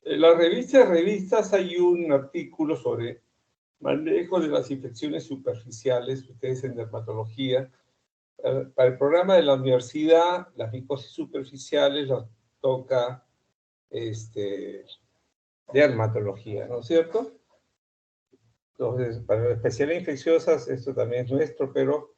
En la revista de revistas hay un artículo sobre manejo de las infecciones superficiales, ustedes en dermatología. Para el programa de la universidad, las micosis superficiales las toca dermatología, ¿no es cierto? Entonces, para las especialidades infecciosas, esto también es nuestro, pero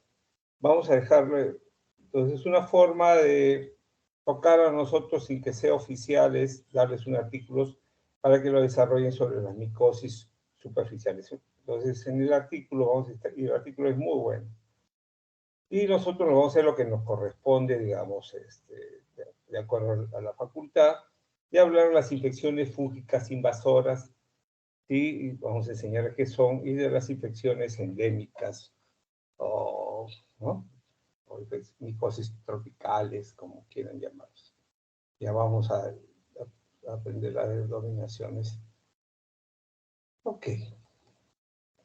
vamos a dejarlo. Entonces, una forma de tocar a nosotros sin que sea oficial es darles un artículo para que lo desarrollen sobre las micosis superficiales. Entonces, en el artículo vamos a estar, y el artículo es muy bueno. Y nosotros vamos a hacer lo que nos corresponde, digamos, de acuerdo a la facultad, de hablar de las infecciones fúngicas invasoras, ¿sí? Y vamos a enseñar qué son, y de las infecciones endémicas, ¿no? O micosis tropicales, como quieran llamarlos. Ya vamos a aprender las denominaciones. Ok.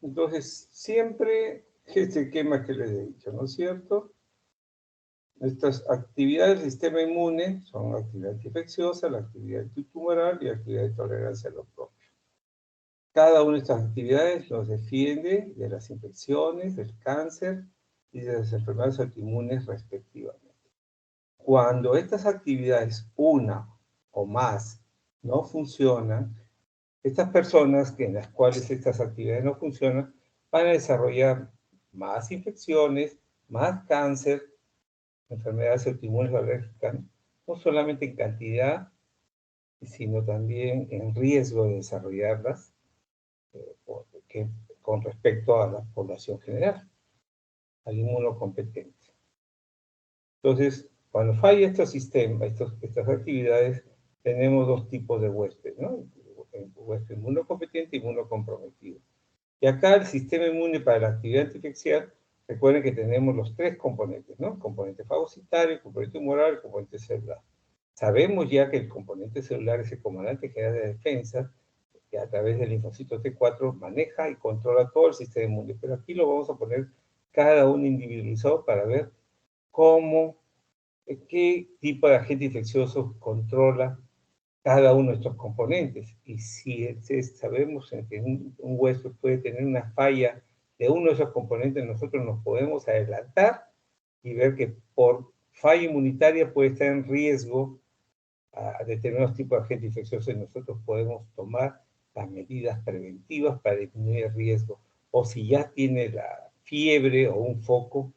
Entonces, siempre este esquema que les he dicho, ¿no es cierto? Estas actividades del sistema inmune son actividad antiinfecciosa, la actividad antitumoral y la actividad de tolerancia a lo propio. Cada una de estas actividades nos defiende de las infecciones, del cáncer y de las enfermedades autoinmunes respectivamente. Cuando estas actividades, una o más, no funcionan, estas personas en las cuales estas actividades no funcionan van a desarrollar más infecciones, más cáncer, enfermedades autoinmunes o alérgicas, no solamente en cantidad, sino también en riesgo de desarrollarlas con respecto a la población general, al inmunocompetente. Entonces, cuando falla estos sistemas, estas actividades, tenemos dos tipos de huésped, ¿no? Huésped inmunocompetente y inmunocomprometido. Y acá el sistema inmune para la actividad antiinfecciosa, recuerden que tenemos los tres componentes, ¿no? El componente fagocitario, el componente humoral, el componente celular. Sabemos ya que el componente celular es el comandante general de defensa, que a través del linfocito T4 maneja y controla todo el sistema inmune. Pero aquí lo vamos a poner cada uno individualizado para ver qué tipo de agente infeccioso controla cada uno de estos componentes. Y si sabemos que un hueso puede tener una falla de uno de esos componentes, nosotros nos podemos adelantar y ver que por falla inmunitaria puede estar en riesgo a determinados tipos de agentes infecciosos, y nosotros podemos tomar las medidas preventivas para disminuir el riesgo. O si ya tiene la fiebre o un foco,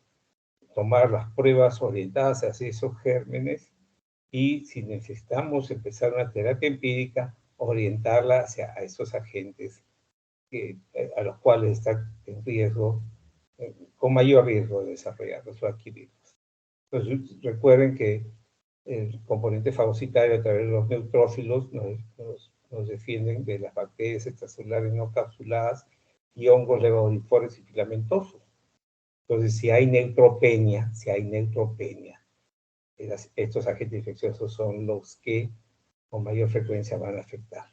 tomar las pruebas orientadas hacia esos gérmenes, y si necesitamos empezar una terapia empírica, orientarla hacia esos agentes a los cuales está en riesgo, con mayor riesgo de desarrollarlos o adquirirlos. Entonces, recuerden que el componente fagocitario a través de los neutrófilos nos defienden de las bacterias extracelulares no capsuladas y hongos levaduriformes y filamentosos. Entonces, si hay neutropenia, estos agentes infecciosos son los que con mayor frecuencia van a afectar.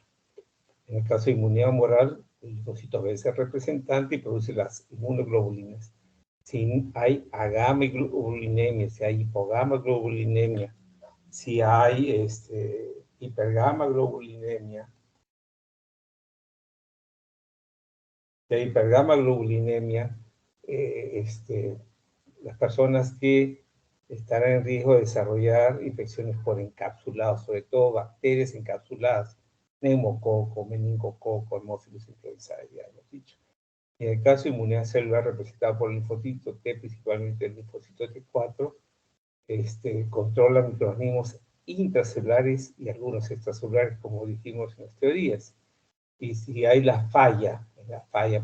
En el caso de inmunidad humoral, el linfocito B es el representante y produce las inmunoglobulinas. Si hay agammaglobulinemia, si hay hipogammaglobulinemia, si hay hipergammaglobulinemia, las personas que estarán en riesgo de desarrollar infecciones por encapsulados, sobre todo bacterias encapsuladas, neumococo, meningococo, hemófilos influenzae, ya hemos dicho. En el caso de inmunidad celular representada por el linfocito T, principalmente el linfocito T4, controla microorganismos intracelulares y algunos extracelulares, como dijimos en las teorías. Y si hay la falla,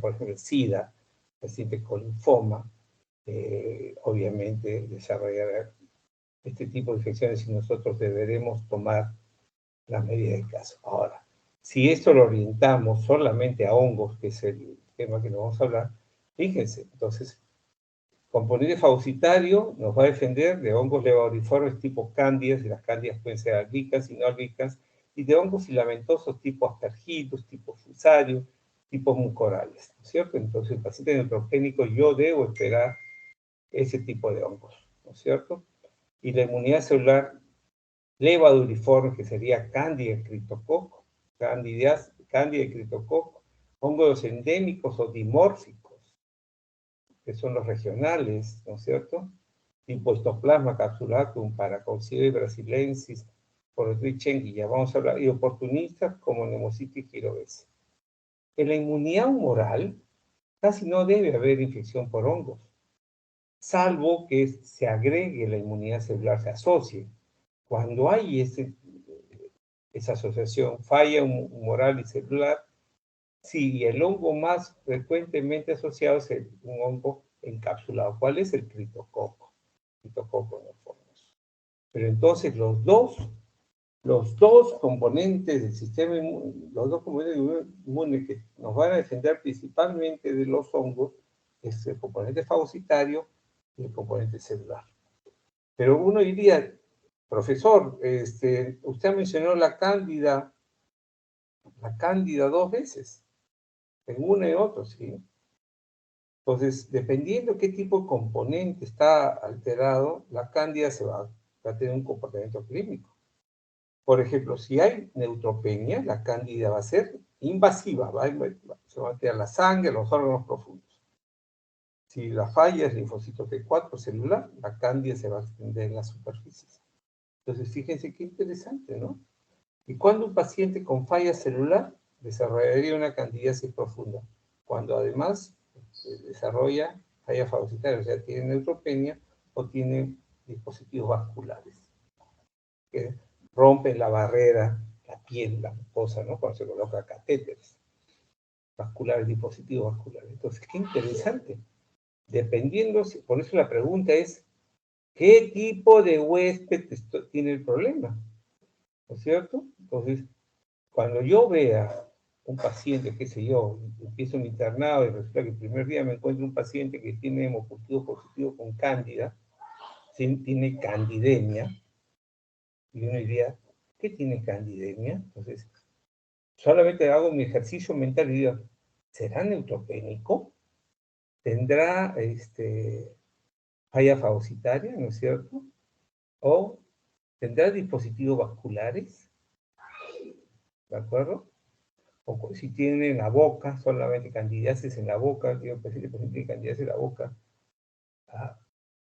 por ejemplo, el SIDA, paciente con linfoma, obviamente desarrollará este tipo de infecciones, y nosotros deberemos tomar las medidas de caso. Ahora, si esto lo orientamos solamente a hongos, que es el tema que nos vamos a hablar, fíjense, entonces, componente fagocitario nos va a defender de hongos levaduriformes tipo cándidas, y las cándidas pueden ser albicans y no albicans, y de hongos filamentosos tipo aspergillus, tipo fusarium, tipo mucorales, ¿no es cierto? Entonces, el paciente neutropénico, yo debo esperar ese tipo de hongos, ¿no es cierto? Y la inmunidad celular levaduriforme, que sería Candida criptococo, Cándida y criptococo, hongos endémicos o dimórficos, que son los regionales, ¿no es cierto? Tipo Histoplasma capsulatum, Paracoccidia brasilensis, Porotritchengi, ya vamos a hablar, y oportunistas como Pneumocystis jirovesi. En la inmunidad humoral casi no debe haber infección por hongos, salvo que se agregue la inmunidad celular, se asocie. Cuando hay esa asociación, falla humoral y celular, sí, el hongo más frecuentemente asociado es un hongo encapsulado. ¿Cuál es? El criptococo. Criptococo neoformos. Pero entonces los dos componentes del sistema inmune, los dos componentes inmunes que nos van a defender principalmente de los hongos, es el componente fagocitario y el componente celular. Pero uno diría, profesor, usted mencionó la cándida 2 veces, en una y otra, ¿sí? Entonces, dependiendo qué tipo de componente está alterado, la cándida va a tener un comportamiento clínico. Por ejemplo, si hay neutropenia, la cándida va a ser invasiva, se va a meter a la sangre, a los órganos profundos. Si la falla es linfocito T4 celular, la cándida se va a extender en las superficies. Entonces, fíjense qué interesante, ¿no? Y cuando un paciente con falla celular desarrollaría una candidiasis profunda, cuando además desarrolla falla fagocitaria, o sea, tiene neutropenia o tiene dispositivos vasculares que rompen la barrera, la piel, la mucosa, ¿no? Cuando se coloca catéteres vasculares, dispositivos vasculares. Entonces, qué interesante. Dependiendo, por eso la pregunta es, ¿qué tipo de huésped tiene el problema? ¿No es cierto? Entonces, cuando yo vea un paciente, qué sé yo, empiezo mi internado y resulta que el primer día me encuentro un paciente que tiene hemocultivo positivo con cándida, tiene candidemia, y uno diría, ¿qué tiene candidemia? Entonces, solamente hago mi ejercicio mental y digo, ¿será neutropénico? ¿Tendrá falla fagocitaria, no es cierto? ¿O tendrá dispositivos vasculares? ¿De acuerdo? O si tiene en la boca, solamente candidiasis en la boca, digo, pues si el paciente tiene candidiasis en la boca,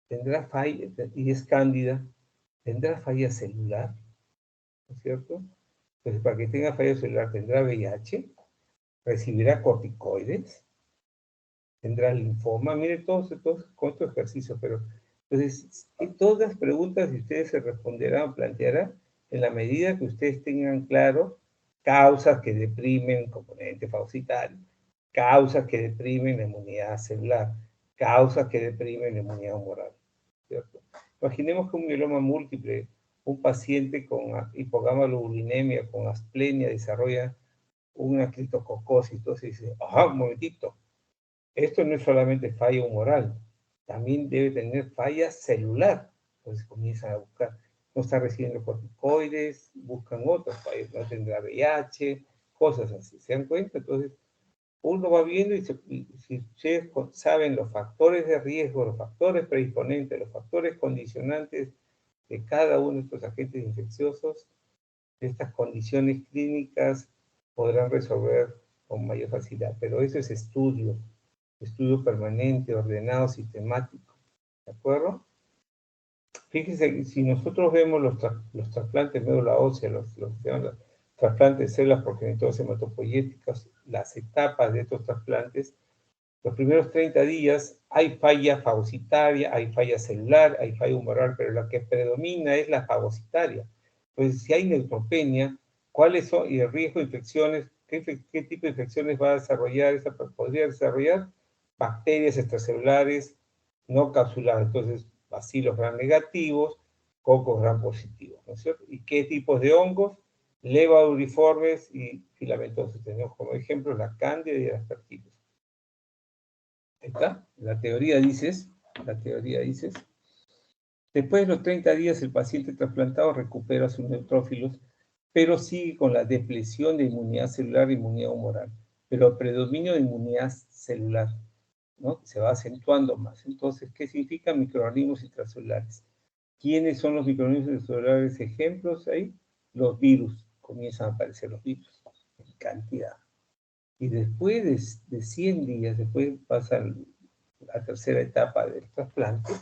tendrá falla, y es cándida, tendrá falla celular, ¿no es cierto? Entonces, para que tenga falla celular, tendrá VIH, recibirá corticoides, tendrá linfoma, mire todos con estos ejercicios, pero entonces, todas las preguntas que ustedes se responderán o plantearán en la medida que ustedes tengan claro causas que deprimen componente fagocitario, causas que deprimen la inmunidad celular, causas que deprimen la inmunidad humoral, ¿cierto? Imaginemos que un mieloma múltiple, un paciente con hipogamaglobulinemia, con asplenia, desarrolla una criptococosis, entonces dice, un momentito, esto no es solamente falla humoral, también debe tener falla celular. Entonces comienzan a buscar, no está recibiendo corticoides, buscan otros fallos, no tendrá VIH, cosas así. ¿Se dan cuenta? Entonces, uno va viendo y si ustedes saben los factores de riesgo, los factores predisponentes, los factores condicionantes de cada uno de estos agentes infecciosos, estas condiciones clínicas podrán resolver con mayor facilidad. Pero eso es estudio permanente, ordenado, sistemático. ¿De acuerdo? Fíjense que si nosotros vemos los trasplantes de médula ósea, los trasplantes de células progenitoras hematopoyéticas, las etapas de estos trasplantes, los primeros 30 días hay falla fagocitaria, hay falla celular, hay falla humoral, pero la que predomina es la fagocitaria. Entonces, si hay neutropenia, ¿cuáles son? Y el riesgo de infecciones, ¿qué tipo de infecciones va a desarrollar? Podría desarrollar bacterias extracelulares no capsuladas, entonces bacilos gram negativos, cocos gram positivos, ¿no es cierto? ¿Y qué tipos de hongos? Levadouriformes y filamentosos. Tenemos como ejemplo la cándida y las aspergillus. Ahí está, la teoría dices, después de los 30 días el paciente trasplantado recupera sus neutrófilos, pero sigue con la depresión de inmunidad celular e inmunidad humoral, pero el predominio de inmunidad celular, ¿no? Se va acentuando más. Entonces, ¿qué significa microorganismos intracelulares? ¿Quiénes son los microorganismos intracelulares ejemplos ahí? Los virus, comienzan a aparecer los virus en cantidad. Y después de 100 días, después pasa la tercera etapa del trasplante,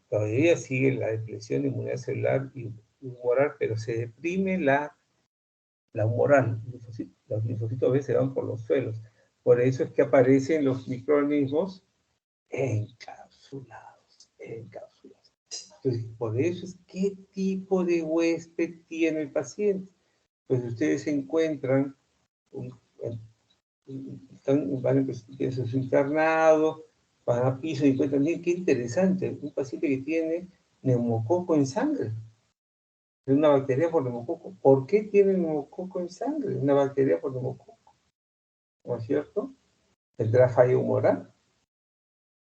todavía sigue la depresión de inmunidad celular y humoral, pero se deprime la humoral. Los linfocitos a veces van por los suelos. Por eso es que aparecen los microorganismos encapsulados. Entonces, por eso es qué tipo de huésped tiene el paciente. Pues ustedes encuentran, van a empezar su internado, van a piso y encuentran, qué interesante, un paciente que tiene neumococo en sangre. Es una bacteria por neumococo. ¿Por qué tiene neumococo en sangre? Una bacteria por neumococo. ¿No es cierto? ¿Tendrá falla humoral?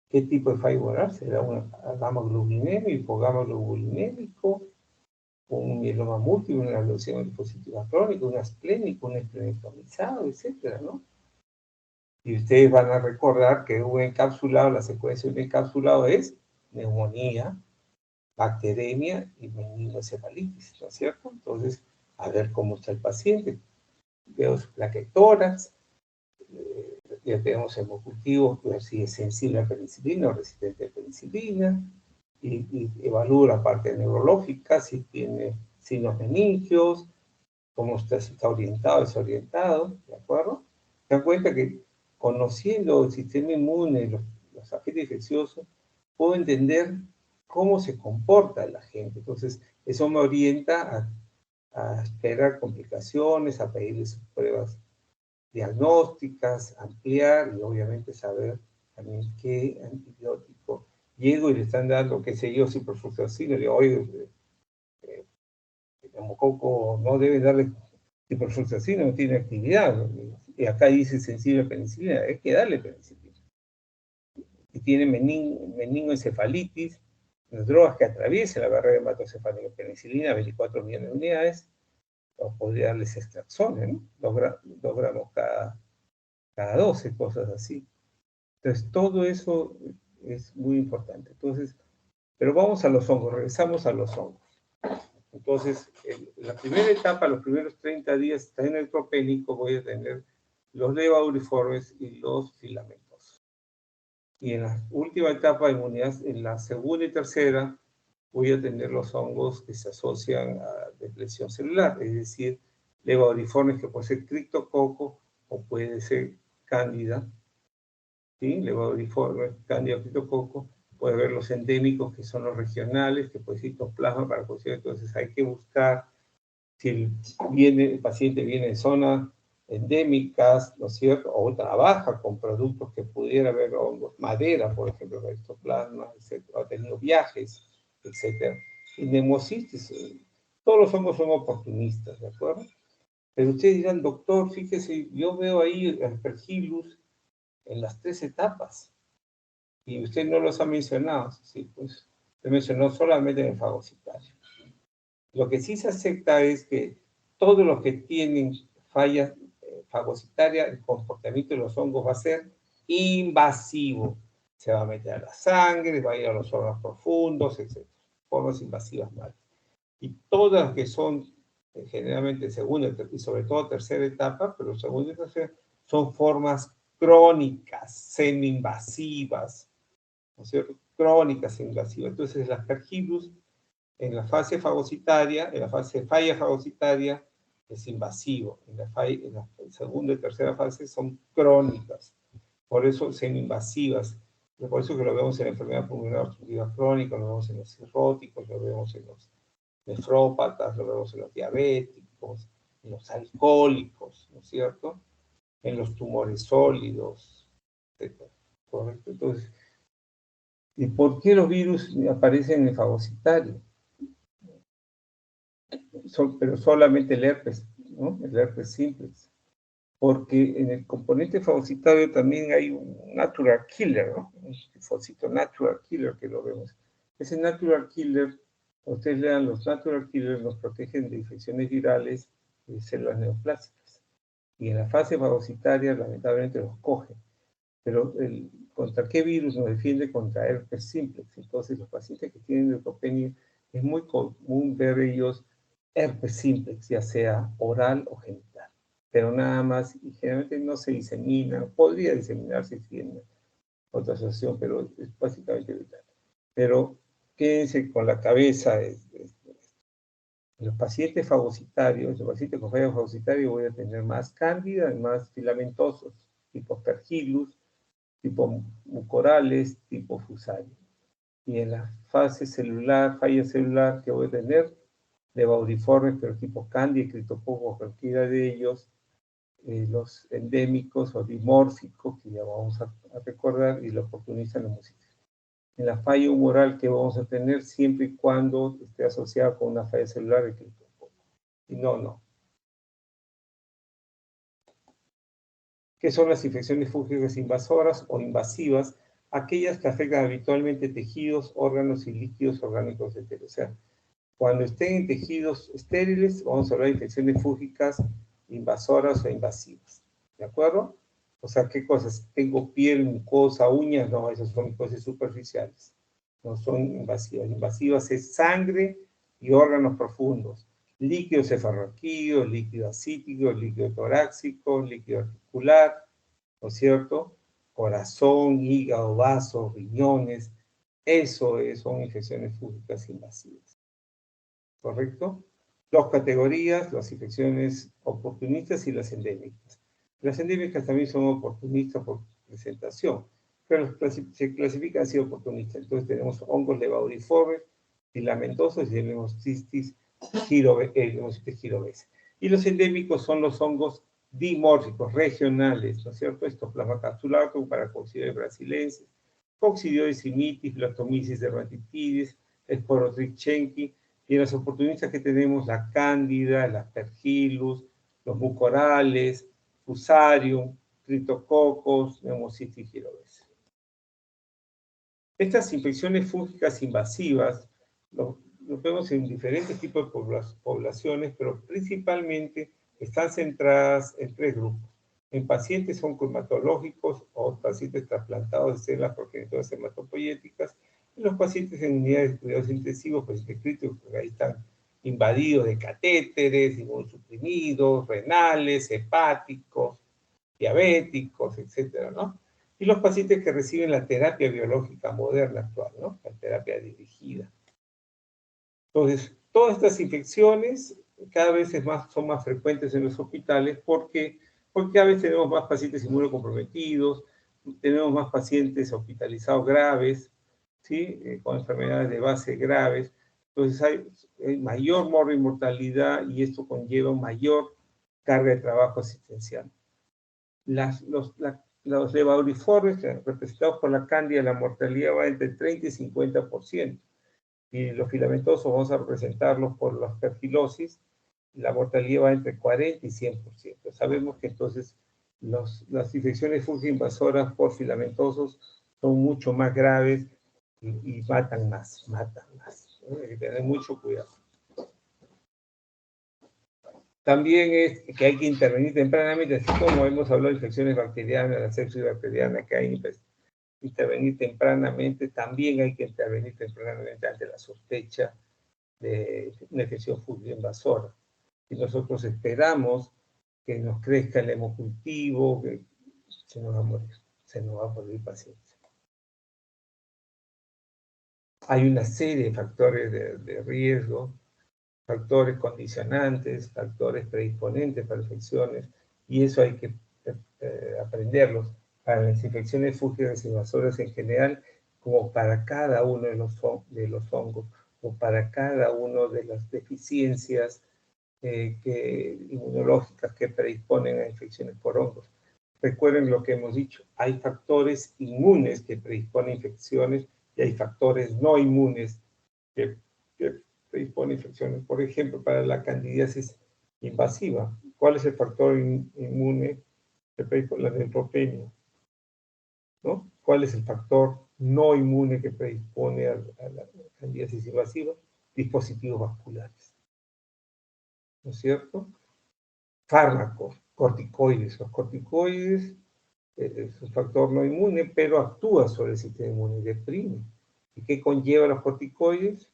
¿Qué tipo de falla humoral? ¿Será un gamma-globulinémico, hipogamma-globulinémico, un mieloma múltiple, una leucemia linfocítica crónica, un asplénico, un esplenetomizado, etcétera, ¿no? Y ustedes van a recordar que un encapsulado, la secuencia de un encapsulado es neumonía, bacteremia y meningoencefalitis, ¿no es cierto? Entonces, a ver cómo está el paciente. Veo su placa de tórax, ya tenemos hemocultivo, ver si es sensible a penicilina o resistente a penicilina, y evalúo la parte neurológica, si tiene signos meningios, cómo está, si está orientado, desorientado, ¿de acuerdo? Se dan cuenta que conociendo el sistema inmune, los agentes infecciosos, puedo entender cómo se comporta la gente. Entonces, eso me orienta a esperar complicaciones, a pedirle sus pruebas diagnósticas, ampliar y obviamente saber también qué antibiótico. Llego y le están dando, qué sé yo, ciprofloxacino, le digo, oye, el neumococo no debe darle ciprofloxacino, no tiene actividad. Y acá dice sensible a penicilina, hay que darle penicilina. Y tiene meningoencefalitis, las drogas que atraviesen la barrera hematocefálica, penicilina, 24 millones de unidades, o podría darles extraxones, ¿no? 2 gramos cada 12, cosas así. Entonces, todo eso es muy importante. Entonces, pero vamos a los hongos, regresamos a los hongos. Entonces, la primera etapa, los primeros 30 días, está en el tropénico, voy a tener los levauriformes y los filamentos. Y en la última etapa de inmunidad, en la segunda y tercera, voy a tener los hongos que se asocian a depresión celular, es decir, levauriformes que puede ser criptococo o puede ser cándida, ¿sí? Levauriformes, cándida, criptococo, puede haber los endémicos que son los regionales, que puede ser citoplasma para cocción. Entonces hay que buscar si el paciente viene de zonas endémicas, ¿no es cierto? O trabaja con productos que pudiera haber hongos, madera, por ejemplo, criptoplasma, etc. Ha tenido viajes, etc. Y neumocitis, todos los hongos son oportunistas, ¿de acuerdo? Pero ustedes dirán, doctor, fíjese, yo veo ahí el Aspergillus en las 3 etapas. Y usted no los ha mencionado, sí, pues se mencionó solamente en el fagocitario. Lo que sí se acepta es que todos los que tienen fallas fagocitarias, el comportamiento de los hongos va a ser invasivo. Se va a meter a la sangre, va a ir a los órganos profundos, etc. Formas invasivas malas. Y todas las que son generalmente segunda y sobre todo tercera etapa, pero segunda y tercera, son formas crónicas, semi-invasivas, ¿no es cierto? Crónicas e invasivas. Entonces, las Aspergillus en la fase fagocitaria, en la fase de falla fagocitaria, es invasivo. En la segunda y tercera fase son crónicas. Por eso son invasivas. Por eso que lo vemos en la enfermedad pulmonar obstructiva crónica, lo vemos en los cirróticos, lo vemos en los nefrópatas, lo vemos en los diabéticos, en los alcohólicos, ¿no es cierto? En los tumores sólidos, etc. ¿Correcto? Entonces, ¿y por qué los virus aparecen en el fagocitario? Pero solamente el herpes, ¿no? El herpes simplex. Porque en el componente fagocitario también hay un natural killer, ¿no? Un linfocito natural killer que lo vemos. Ese natural killer, ustedes lean, los natural killers nos protegen de infecciones virales de células neoplásicas. Y en la fase fagocitaria, lamentablemente, los coge. Pero ¿contra qué virus nos defiende? Contra herpes simplex. Entonces, los pacientes que tienen neutropenia, es muy común ver ellos herpes simplex, ya sea oral o genital. Pero nada más, y generalmente no se disemina, podría diseminarse si tiene otra asociación, pero es básicamente vital. Pero quédense con la cabeza. En los pacientes fagocitarios, los pacientes con falla fagocitaria voy a tener más cándida y más filamentosos, tipo aspergillus, tipo mucorales, tipo fusarium. Y en la fase celular, falla celular, que voy a tener levauriformes, pero tipo Candida, Critococcus, cualquiera de ellos, los endémicos o dimórficos, que ya vamos a recordar, y la oportunista neumocita. En la falla humoral que vamos a tener siempre y cuando esté asociada con una falla celular de Critococcus. Y no. ¿Qué son las infecciones fúngicas invasoras o invasivas? Aquellas que afectan habitualmente tejidos, órganos y líquidos orgánicos enteros. O sea, cuando estén en tejidos estériles, vamos a hablar de infecciones fúngicas invasoras o invasivas. ¿De acuerdo? O sea, ¿qué cosas? Tengo piel, mucosa, uñas, no, esas son mucosas superficiales. No son invasivas. Invasivas es sangre y órganos profundos. Líquido cefalorraquídeo, líquido ascítico, líquido torácico, líquido articular, ¿no es cierto? Corazón, hígado, vasos, riñones. Eso son infecciones fúngicas invasivas. ¿Correcto? Dos categorías, las infecciones oportunistas y las endémicas. Las endémicas también son oportunistas por presentación, pero se clasifican así oportunistas. Entonces tenemos hongos levauriformes, filamentosos y tenemos cistis girovesa. Y los endémicos son los hongos dimórficos, regionales, ¿no es cierto? Estoplasma capsulatum, Paracoccidioides brasilensis, Coccidioides simitis, Blastomyces dermatitidis, Sporotrichенki, y en las oportunistas que tenemos la cándida, el aspergillus, los mucorales, fusarium, criptococos, neumocystis girovesa. Estas infecciones fúngicas invasivas lo vemos en diferentes tipos de poblaciones, pero principalmente están centradas en tres grupos. En pacientes oncohematológicos o pacientes trasplantados de células progenitoras hematopoyéticas, en los pacientes en unidades de cuidados intensivos, pacientes críticos, porque ahí están invadidos de catéteres, inmunosuprimidos, renales, hepáticos, diabéticos, etcétera, ¿no? Y los pacientes que reciben la terapia biológica moderna actual, ¿no? La terapia dirigida. Entonces, todas estas infecciones cada vez son más frecuentes en los hospitales porque cada vez tenemos más pacientes inmunocomprometidos, tenemos más pacientes hospitalizados graves, ¿sí? Con enfermedades de base graves. Entonces hay mayor mortalidad y esto conlleva mayor carga de trabajo asistencial. Los levauriformes representados por la cándida, la mortalidad va entre 30 y 50%. Y los filamentosos vamos a representarlos por la aspergilosis, la mortalidad va entre 40 y 100%. Sabemos que entonces las infecciones fúngicas invasoras por filamentosos son mucho más graves y matan más. Hay que tener mucho cuidado. También es que hay que intervenir tempranamente, así como hemos hablado de infecciones bacterianas, la sepsis bacteriana, que hay que intervenir tempranamente, también hay que intervenir tempranamente ante la sospecha de una infección fúngica invasora. Y nosotros esperamos que nos crezca el hemocultivo, que se nos va a morir el paciente. Hay una serie de factores de riesgo, factores condicionantes, factores predisponentes para infecciones, y eso hay que aprenderlos para las infecciones fúngicas invasoras en general, como para cada uno de los hongos, o para cada una de las deficiencias inmunológicas que predisponen a infecciones por hongos. Recuerden lo que hemos dicho, hay factores inmunes que predisponen a infecciones y hay factores no inmunes que predispone infecciones. Por ejemplo, para la candidiasis invasiva, ¿cuál es el factor inmune que predispone la neutropenia? ¿No? ¿Cuál es el factor no inmune que predispone a la candidiasis invasiva? Dispositivos vasculares. ¿No es cierto? Fármacos, corticoides. Los corticoides es un factor no inmune, pero actúa sobre el sistema inmune y deprime. ¿Y qué conlleva los corticoides?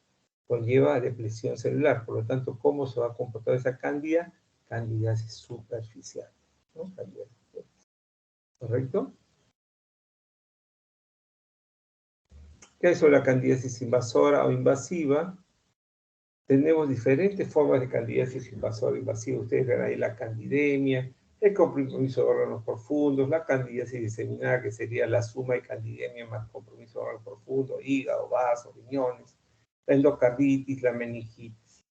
conlleva depresión celular. Por lo tanto, ¿cómo se va a comportar esa cándida? Candidiasis superficial, ¿no? Candidiasis superficial. ¿Correcto? ¿Qué es la candidiasis invasora o invasiva? Tenemos diferentes formas de candidiasis invasora o invasiva. Ustedes ven ahí la candidemia, el compromiso de órganos profundos, la candidiasis diseminada, que sería la suma de candidemia más compromiso de órganos profundos, hígado, vasos, riñones, la endocarditis, la meningitis.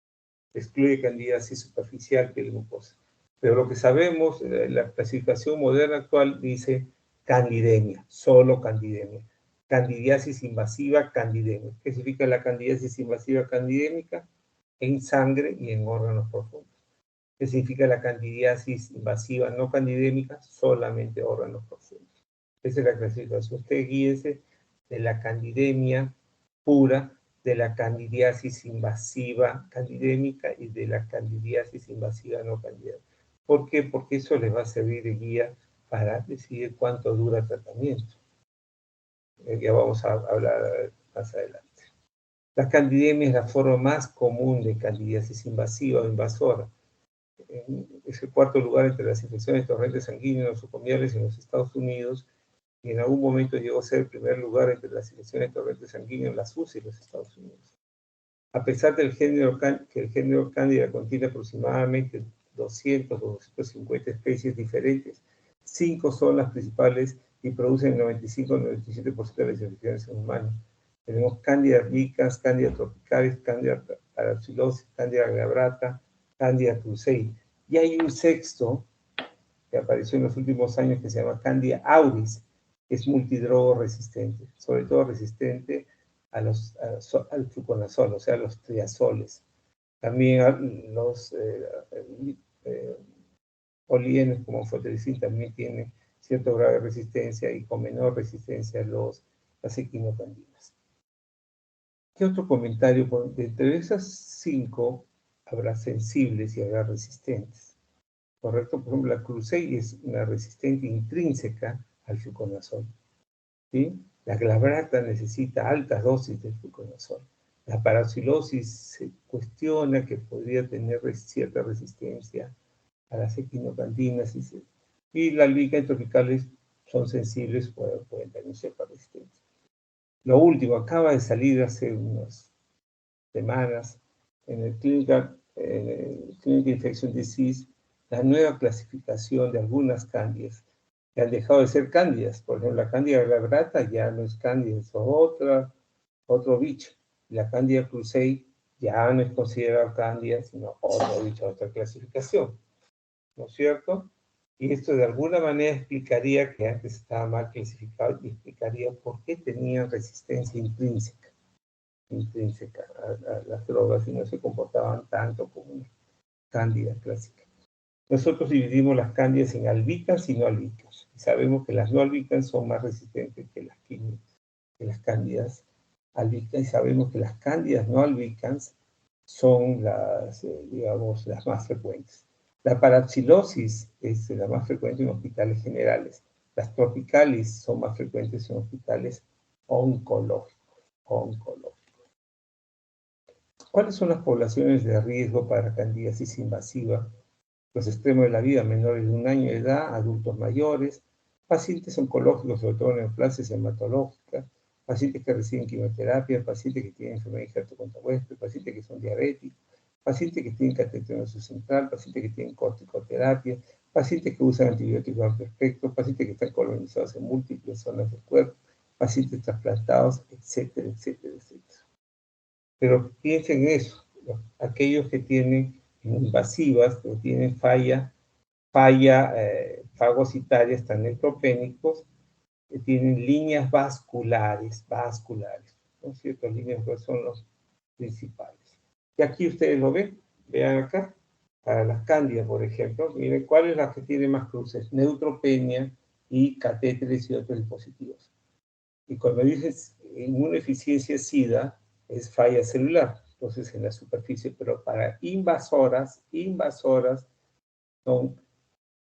Excluye candidiasis superficial, piel mucosa. Pero lo que sabemos, la clasificación moderna actual dice candidemia, solo candidemia. Candidiasis invasiva, candidemia. ¿Qué significa la candidiasis invasiva candidémica? En sangre y en órganos profundos. ¿Qué significa la candidiasis invasiva no candidémica? Solamente órganos profundos. Esa es la clasificación. Usted guíese de la candidemia pura, de la candidiasis invasiva candidémica y de la candidiasis invasiva no candidémica. ¿Por qué? Porque eso les va a servir de guía para decidir cuánto dura el tratamiento. Ya vamos a hablar más adelante. La candidemia es la forma más común de candidiasis invasiva o invasora. Es el cuarto lugar entre las infecciones de torrentes sanguíneos nosocomiales en los Estados Unidos, y en algún momento llegó a ser el primer lugar entre las infecciones de torrentes sanguíneos en las UCI en los Estados Unidos. A pesar del género, que el género Candida contiene aproximadamente 200 o 250 especies diferentes, 5 son las principales y producen el 95 o 97% de las infecciones en humanos. Tenemos Candida albicans, Candida tropicalis, Candida parapsilosis, Candida glabrata, Candida krusei. Y hay un sexto que apareció en los últimos años que se llama Candida auris, que es multidrogo resistente, sobre todo resistente al fluconazol, o sea, a los triazoles. También los polienes como fotericin también tienen cierto grado de resistencia y con menor resistencia las equinocandinas. ¿Qué otro comentario? Entre esas 5 habrá sensibles y habrá resistentes. ¿Correcto? Por ejemplo, la krusei es una resistente intrínseca al fluconazol. ¿Sí? La glabrata necesita altas dosis de fluconazol. La parapsilosis se cuestiona que podría tener cierta resistencia a las equinocandinas y la albicans tropicales son sensibles, pueden tener cierta resistencia. Lo último, acaba de salir hace unas semanas en el Clinical Infection Disease la nueva clasificación de algunas cándidas que han dejado de ser cándidas. Por ejemplo, la cándida glabrata ya no es cándida, es otro bicho. La cándida krusei ya no es considerada cándida, sino otro bicho, otra clasificación. ¿No es cierto? Y esto de alguna manera explicaría que antes estaba mal clasificado y explicaría por qué tenían resistencia intrínseca a las drogas y no se comportaban tanto como una cándida clásica. Nosotros dividimos las cándidas en albicans y no albicans. Y sabemos que las no albicans son más resistentes que las cándidas albicans. Y sabemos que las cándidas no albicans son digamos, las más frecuentes. La parapsilosis es la más frecuente en hospitales generales. Las tropicalis son más frecuentes en hospitales oncológicos. ¿Cuáles son las poblaciones de riesgo para candidiasis invasiva? Los extremos de la vida, menores de 1 año de edad, adultos mayores, pacientes oncológicos, sobre todo neoplasias hematológicas, pacientes que reciben quimioterapia, pacientes que tienen enfermedad hipertensión, pacientes que son diabéticos, pacientes que tienen catéter venoso central, pacientes que tienen corticoterapia, pacientes que usan antibióticos de amplio espectro, pacientes que están colonizados en múltiples zonas del cuerpo, pacientes trasplantados, etcétera, etcétera, etcétera. Pero piensen en eso, aquellos que tienen invasivas, que tienen falla fagocitaria, están neutropénicos, que tienen líneas vasculares, ¿no es cierto? Líneas son los principales. Y aquí ustedes lo ven, vean acá, para las cándidas, por ejemplo, miren cuál es la que tiene más cruces, neutropenia y catéteres y otros dispositivos. Y cuando dices inmunodeficiencia SIDA, es falla celular, entonces en la superficie, pero para invasoras son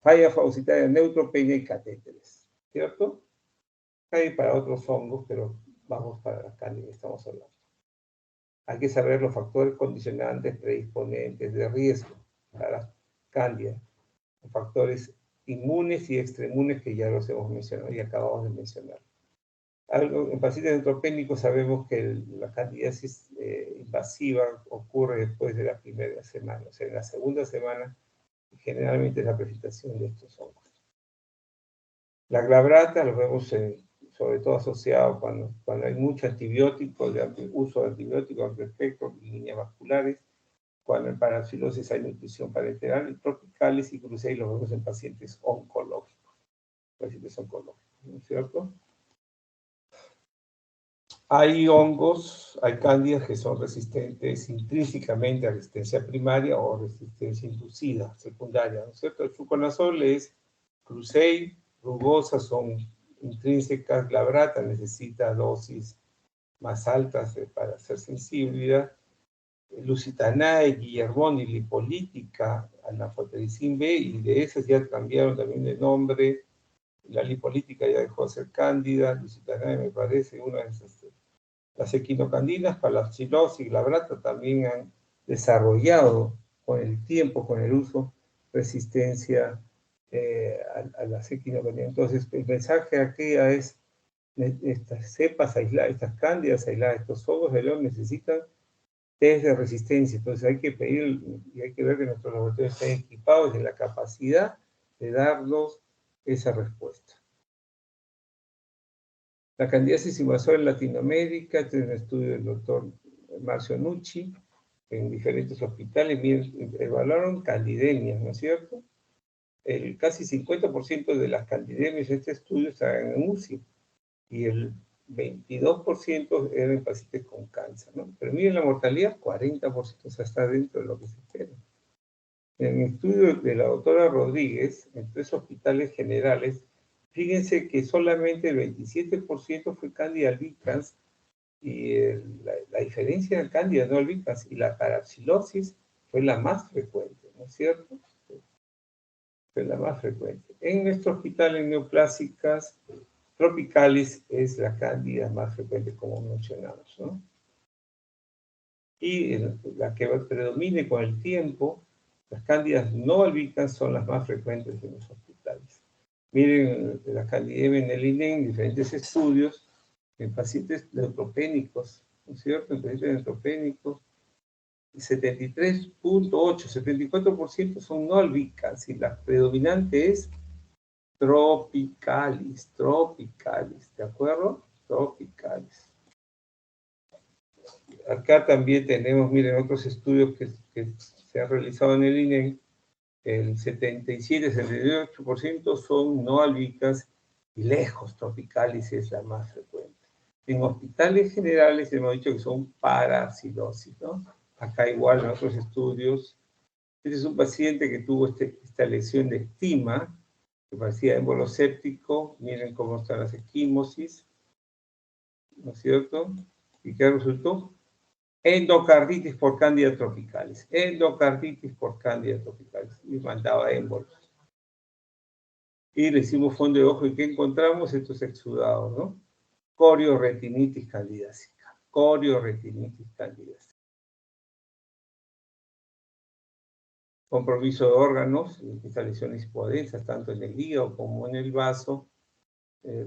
falla fagocitaria, neutropenia y catéteres, ¿cierto? Hay para otros hongos, pero vamos para la cándida que estamos hablando. hay que saber los factores condicionantes predisponentes de riesgo para cándida, los factores inmunes y extrainmunes que ya los hemos mencionado y acabamos de mencionar. En pacientes neutropénicos sabemos que la candidiasis invasiva ocurre después de la primera semana, o sea, en la segunda semana generalmente es la presentación de estos hongos. La glabrata lo vemos sobre todo asociado cuando hay mucho antibiótico, uso de antibióticos al respecto, líneas vasculares, cuando en paraxilosis hay nutrición parenteral, y tropicales y cruceis los vemos en pacientes oncológicos, ¿no es cierto? Hay hongos, hay cándidas que son resistentes intrínsecamente a resistencia primaria o resistencia inducida, secundaria, ¿no es cierto? El fluconazol es crucei, rugosas son intrínsecas, glabrata necesita dosis más altas para ser sensible, Lusitanae, Guillermón y lipolítica, anaflotericin B, y de esas ya cambiaron también de nombre, la lipolítica ya dejó de ser cándida, Lusitanae me parece una de esas. Las equinocandinas, palapsilosis y glabrata también han desarrollado con el tiempo, con el uso, resistencia a las equinocandinas. Entonces, el mensaje aquí es, estas cepas aisladas, estas cándidas aisladas, estos hongos de león necesitan test de resistencia. Entonces hay que pedir y hay que ver que nuestros laboratorios estén equipados de la capacidad de darnos esa respuesta. La candidiasis invasora en Latinoamérica, este es un estudio del doctor Marcio Nucci, en diferentes hospitales, evaluaron candidemias, ¿no es cierto? Casi 50% de las candidemias de este estudio estaban en UCI, y el 22% eran en pacientes con cáncer, ¿no? Pero miren la mortalidad, 40%, o sea, está dentro de lo que se espera. En el estudio de la doctora Rodríguez, en 3 hospitales generales, fíjense que solamente el 27% fue Candida albicans, y la diferencia de Candida no albicans y la paraxilosis fue la más frecuente, ¿no es cierto? Fue la más frecuente. En nuestro hospital en neoplásicas tropicales es la Candida más frecuente, como mencionamos, ¿no? Y la que predomine con el tiempo, las cándidas no albicans son las más frecuentes en los hospitales. Miren la candidemia en el INE en diferentes estudios, en pacientes neutropénicos, ¿no es cierto? En pacientes neutropénicos, 73.8, 74% son no albicans, y la predominante es tropicalis, ¿de acuerdo? Tropicalis. Acá también tenemos, miren, otros estudios que se han realizado en el INE, el 77-78% son no albicans y lejos tropicalis es la más frecuente. En hospitales generales hemos dicho que son paraxilosis, ¿no? Acá igual en otros estudios. Este es un paciente que tuvo esta lesión de estima, que parecía émbolo séptico. Miren cómo están las esquimosis, ¿no es cierto? ¿Y qué resultó? Endocarditis por Candida tropicalis. Endocarditis por Candida tropicalis. Y mandaba émbolos. Y le hicimos fondo de ojo y ¿qué encontramos? Estos exudados, ¿no? Corioretinitis candidásica. Corioretinitis candidásica. Compromiso de órganos, estas lesiones hipodensas, tanto en el hígado como en el vaso,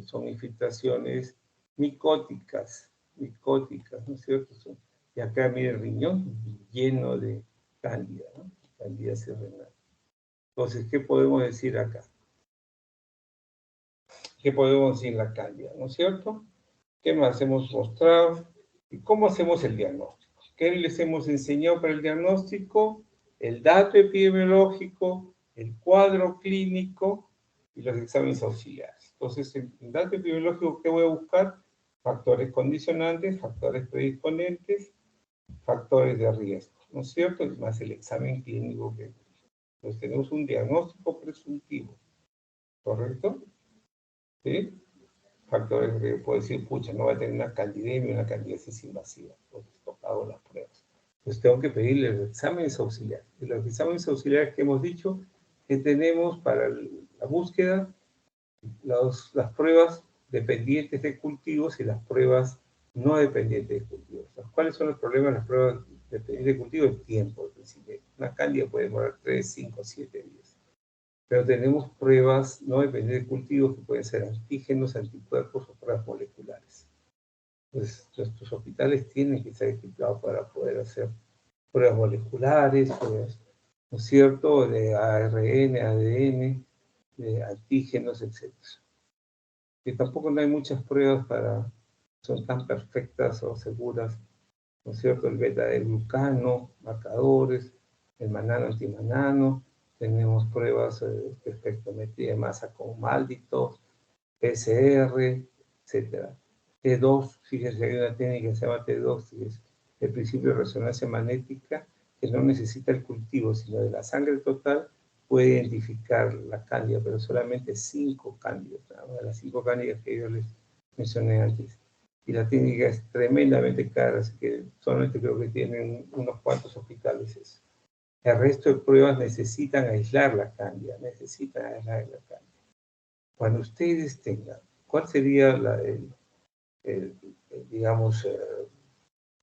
son infiltraciones micóticas, ¿no es cierto? Y acá mire el riñón lleno de cándida, ¿no? Candidiasis renal. Entonces, ¿qué podemos decir acá? ¿Qué podemos decir en la cándida, no es cierto? ¿Qué más hemos mostrado? ¿Y cómo hacemos el diagnóstico? ¿Qué les hemos enseñado para el diagnóstico? El dato epidemiológico, el cuadro clínico y los exámenes auxiliares. Entonces, en el dato epidemiológico, ¿qué voy a buscar? Factores condicionantes, factores predisponentes, factores de riesgo, ¿no es cierto? Es más el examen clínico que... Entonces, tenemos un diagnóstico presuntivo, ¿correcto? ¿Sí? Factores que puedo decir, pucha, no va a tener una candidemia, una candidiasis invasiva, porque he tocado las pruebas. Entonces tengo que pedirle los exámenes auxiliares. Y los exámenes auxiliares que hemos dicho que tenemos para la búsqueda, las pruebas dependientes de cultivos y las pruebas no dependiente de cultivos. ¿Cuáles son los problemas de las pruebas dependientes de cultivo? El tiempo, al principio. Una cándida puede demorar 3, 5, 7 días. Pero tenemos pruebas no dependientes de cultivos que pueden ser antígenos, anticuerpos o pruebas moleculares. Entonces, nuestros hospitales tienen que estar equipados para poder hacer pruebas moleculares, pruebas, ¿no es cierto?, de ARN, ADN, de antígenos, etc. Y tampoco no hay muchas pruebas son tan perfectas o seguras, ¿no es cierto? El beta de glucano, marcadores, el manano, antimanano, tenemos pruebas de espectrometría de masa con malditos, PCR, etc. T2, fíjense, hay una técnica que se llama T2, que es el principio de resonancia magnética, que no necesita el cultivo, sino de la sangre total, puede identificar la cándida, pero solamente 5 cándidas, de las 5 cándidas que yo les mencioné antes. Y la técnica es tremendamente cara, así que solamente creo que tienen unos cuantos hospitales eso. El resto de pruebas necesitan aislar la cándida, Cuando ustedes tengan, ¿cuál sería digamos,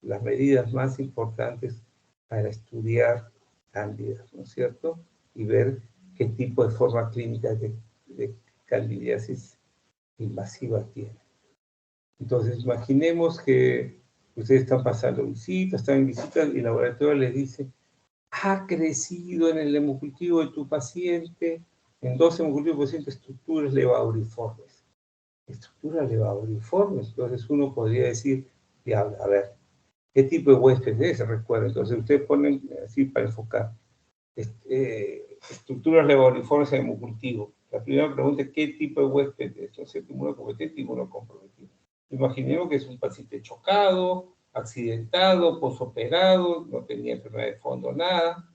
las medidas más importantes para estudiar cándidas, ¿no es cierto? Y ver qué tipo de forma clínica de candidiasis invasiva tiene. Entonces, imaginemos que ustedes están pasando visitas, están en visitas y el laboratorio les dice, ha crecido en el hemocultivo de tu paciente, en 2 hemocultivos pacientes, estructuras levaduriformes. Estructuras levaduriformes, entonces uno podría decir, diablo, a ver, ¿qué tipo de huésped es? Recuerda, entonces ustedes ponen así para enfocar. Estructuras levaduriformes en hemocultivo. La primera pregunta es, ¿qué tipo de huésped es? Entonces, inmunocompetente, inmunocomprometido. Imaginemos que es un paciente chocado, accidentado, posoperado, no tenía enfermedad de fondo, nada,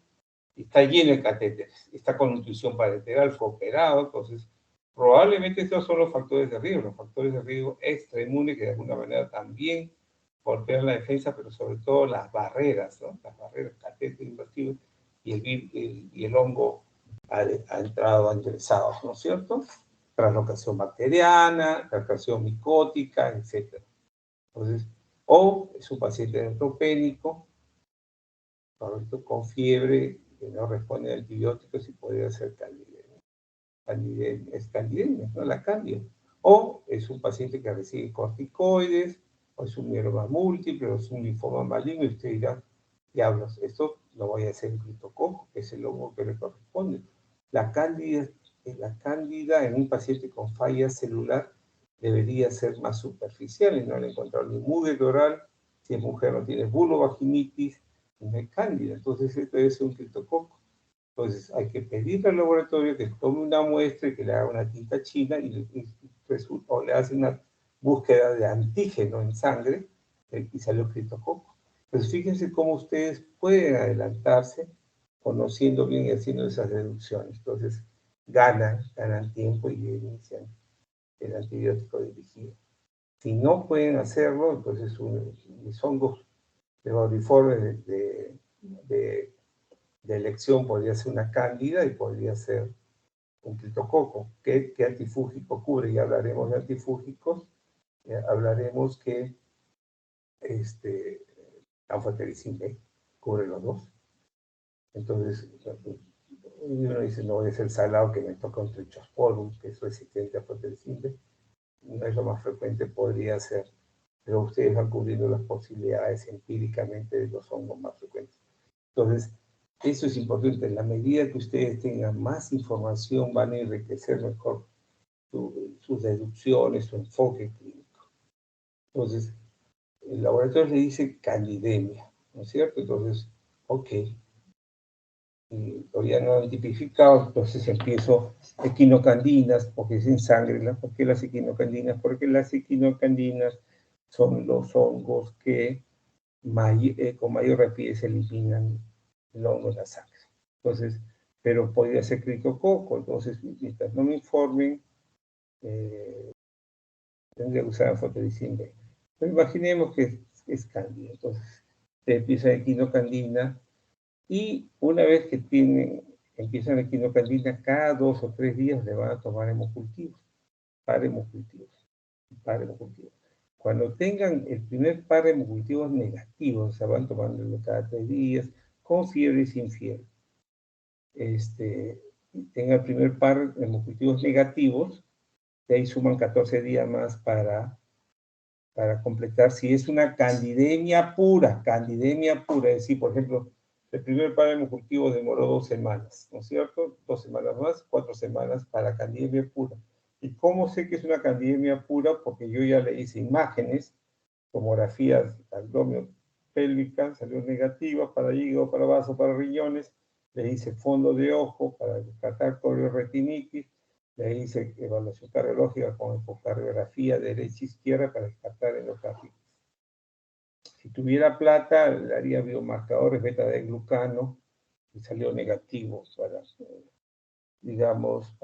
y está lleno de catéteres, está con nutrición parenteral, fue operado, entonces probablemente estos son los factores de riesgo extrainmunes que de alguna manera también golpean la defensa, pero sobre todo las barreras, ¿no? Las barreras, catéter invasivo y el hongo ha entrado, ha ingresado, ¿no es cierto? Translocación bacteriana, translocación micótica, etc. Entonces, o es un paciente neutropénico, ¿correcto?, con fiebre que no responde a antibióticos y podría ser candidemia, ¿no? La candida. O es un paciente que recibe corticoides, o es un mieloma múltiple, o es un linfoma maligno, y usted dirá, diablos, esto lo voy a hacer en criptococo, que es el hongo que le corresponde. La cándida en un paciente con falla celular debería ser más superficial, y no le he encontrado ni mude oral, si es mujer no tiene bulbovaginitis, no hay cándida, entonces esto debe ser un criptococo. Entonces hay que pedirle al laboratorio que tome una muestra y que le haga una tinta china o le hace una búsqueda de antígeno en sangre y salió criptococo. Entonces fíjense cómo ustedes pueden adelantarse conociendo bien y haciendo esas deducciones. Entonces ganan tiempo y inician el antibiótico dirigido. Si no pueden hacerlo, entonces mis hongos levaduriformes de elección podría ser una cándida y podría ser un criptococo. ¿Qué antifúngico cubre? Ya hablaremos de antifúngicos, hablaremos que anfotericin B cubre los dos. Entonces, uno dice, no voy a ser salado que me toca un trichosporum, que es resistente a anfotericin B. No es lo más frecuente, podría ser, pero ustedes van cubriendo las posibilidades empíricamente de los hongos más frecuentes. Entonces, eso es importante. En la medida que ustedes tengan más información, van a enriquecer mejor sus deducciones, su enfoque clínico. Entonces, el laboratorio le dice candidemia, ¿no es cierto? Entonces, ok. Y todavía no han tipificado, entonces empiezo equinocandinas, porque es en sangre. ¿Por qué las equinocandinas? Porque las equinocandinas son los hongos que con mayor rapidez eliminan el hongo en la sangre. Entonces, pero podría ser criptococo, entonces mientras no me informen, tendría que usar anfotericin B. Pero imaginemos que es cándida, entonces empieza equinocandina y una vez que empiezan equinocandina, cada 2 o 3 días le van a tomar hemocultivos, para hemocultivos. Cuando tengan el primer par de hemocultivos negativos, o sea, van tomándolo cada 3 días, con fiebre y sin fiebre, tenga el primer par de hemocultivos negativos, de ahí suman 14 días más para completar, si es una candidemia pura, es decir, por ejemplo, el primer par de hemocultivos demoró 2 semanas, ¿no es cierto? 2 semanas más, 4 semanas para candidemia pura. ¿Y cómo sé que es una candidemia pura? Porque yo ya le hice imágenes, tomografías abdomen pélvica, salió negativa para hígado, para vaso, para riñones, le hice fondo de ojo para descartar coriorretinitis, le hice evaluación cardiológica con ecocardiografía derecha e izquierda para descartar endocarditis. Si tuviera plata, le haría biomarcadores beta de glucano y salió negativo para, digamos,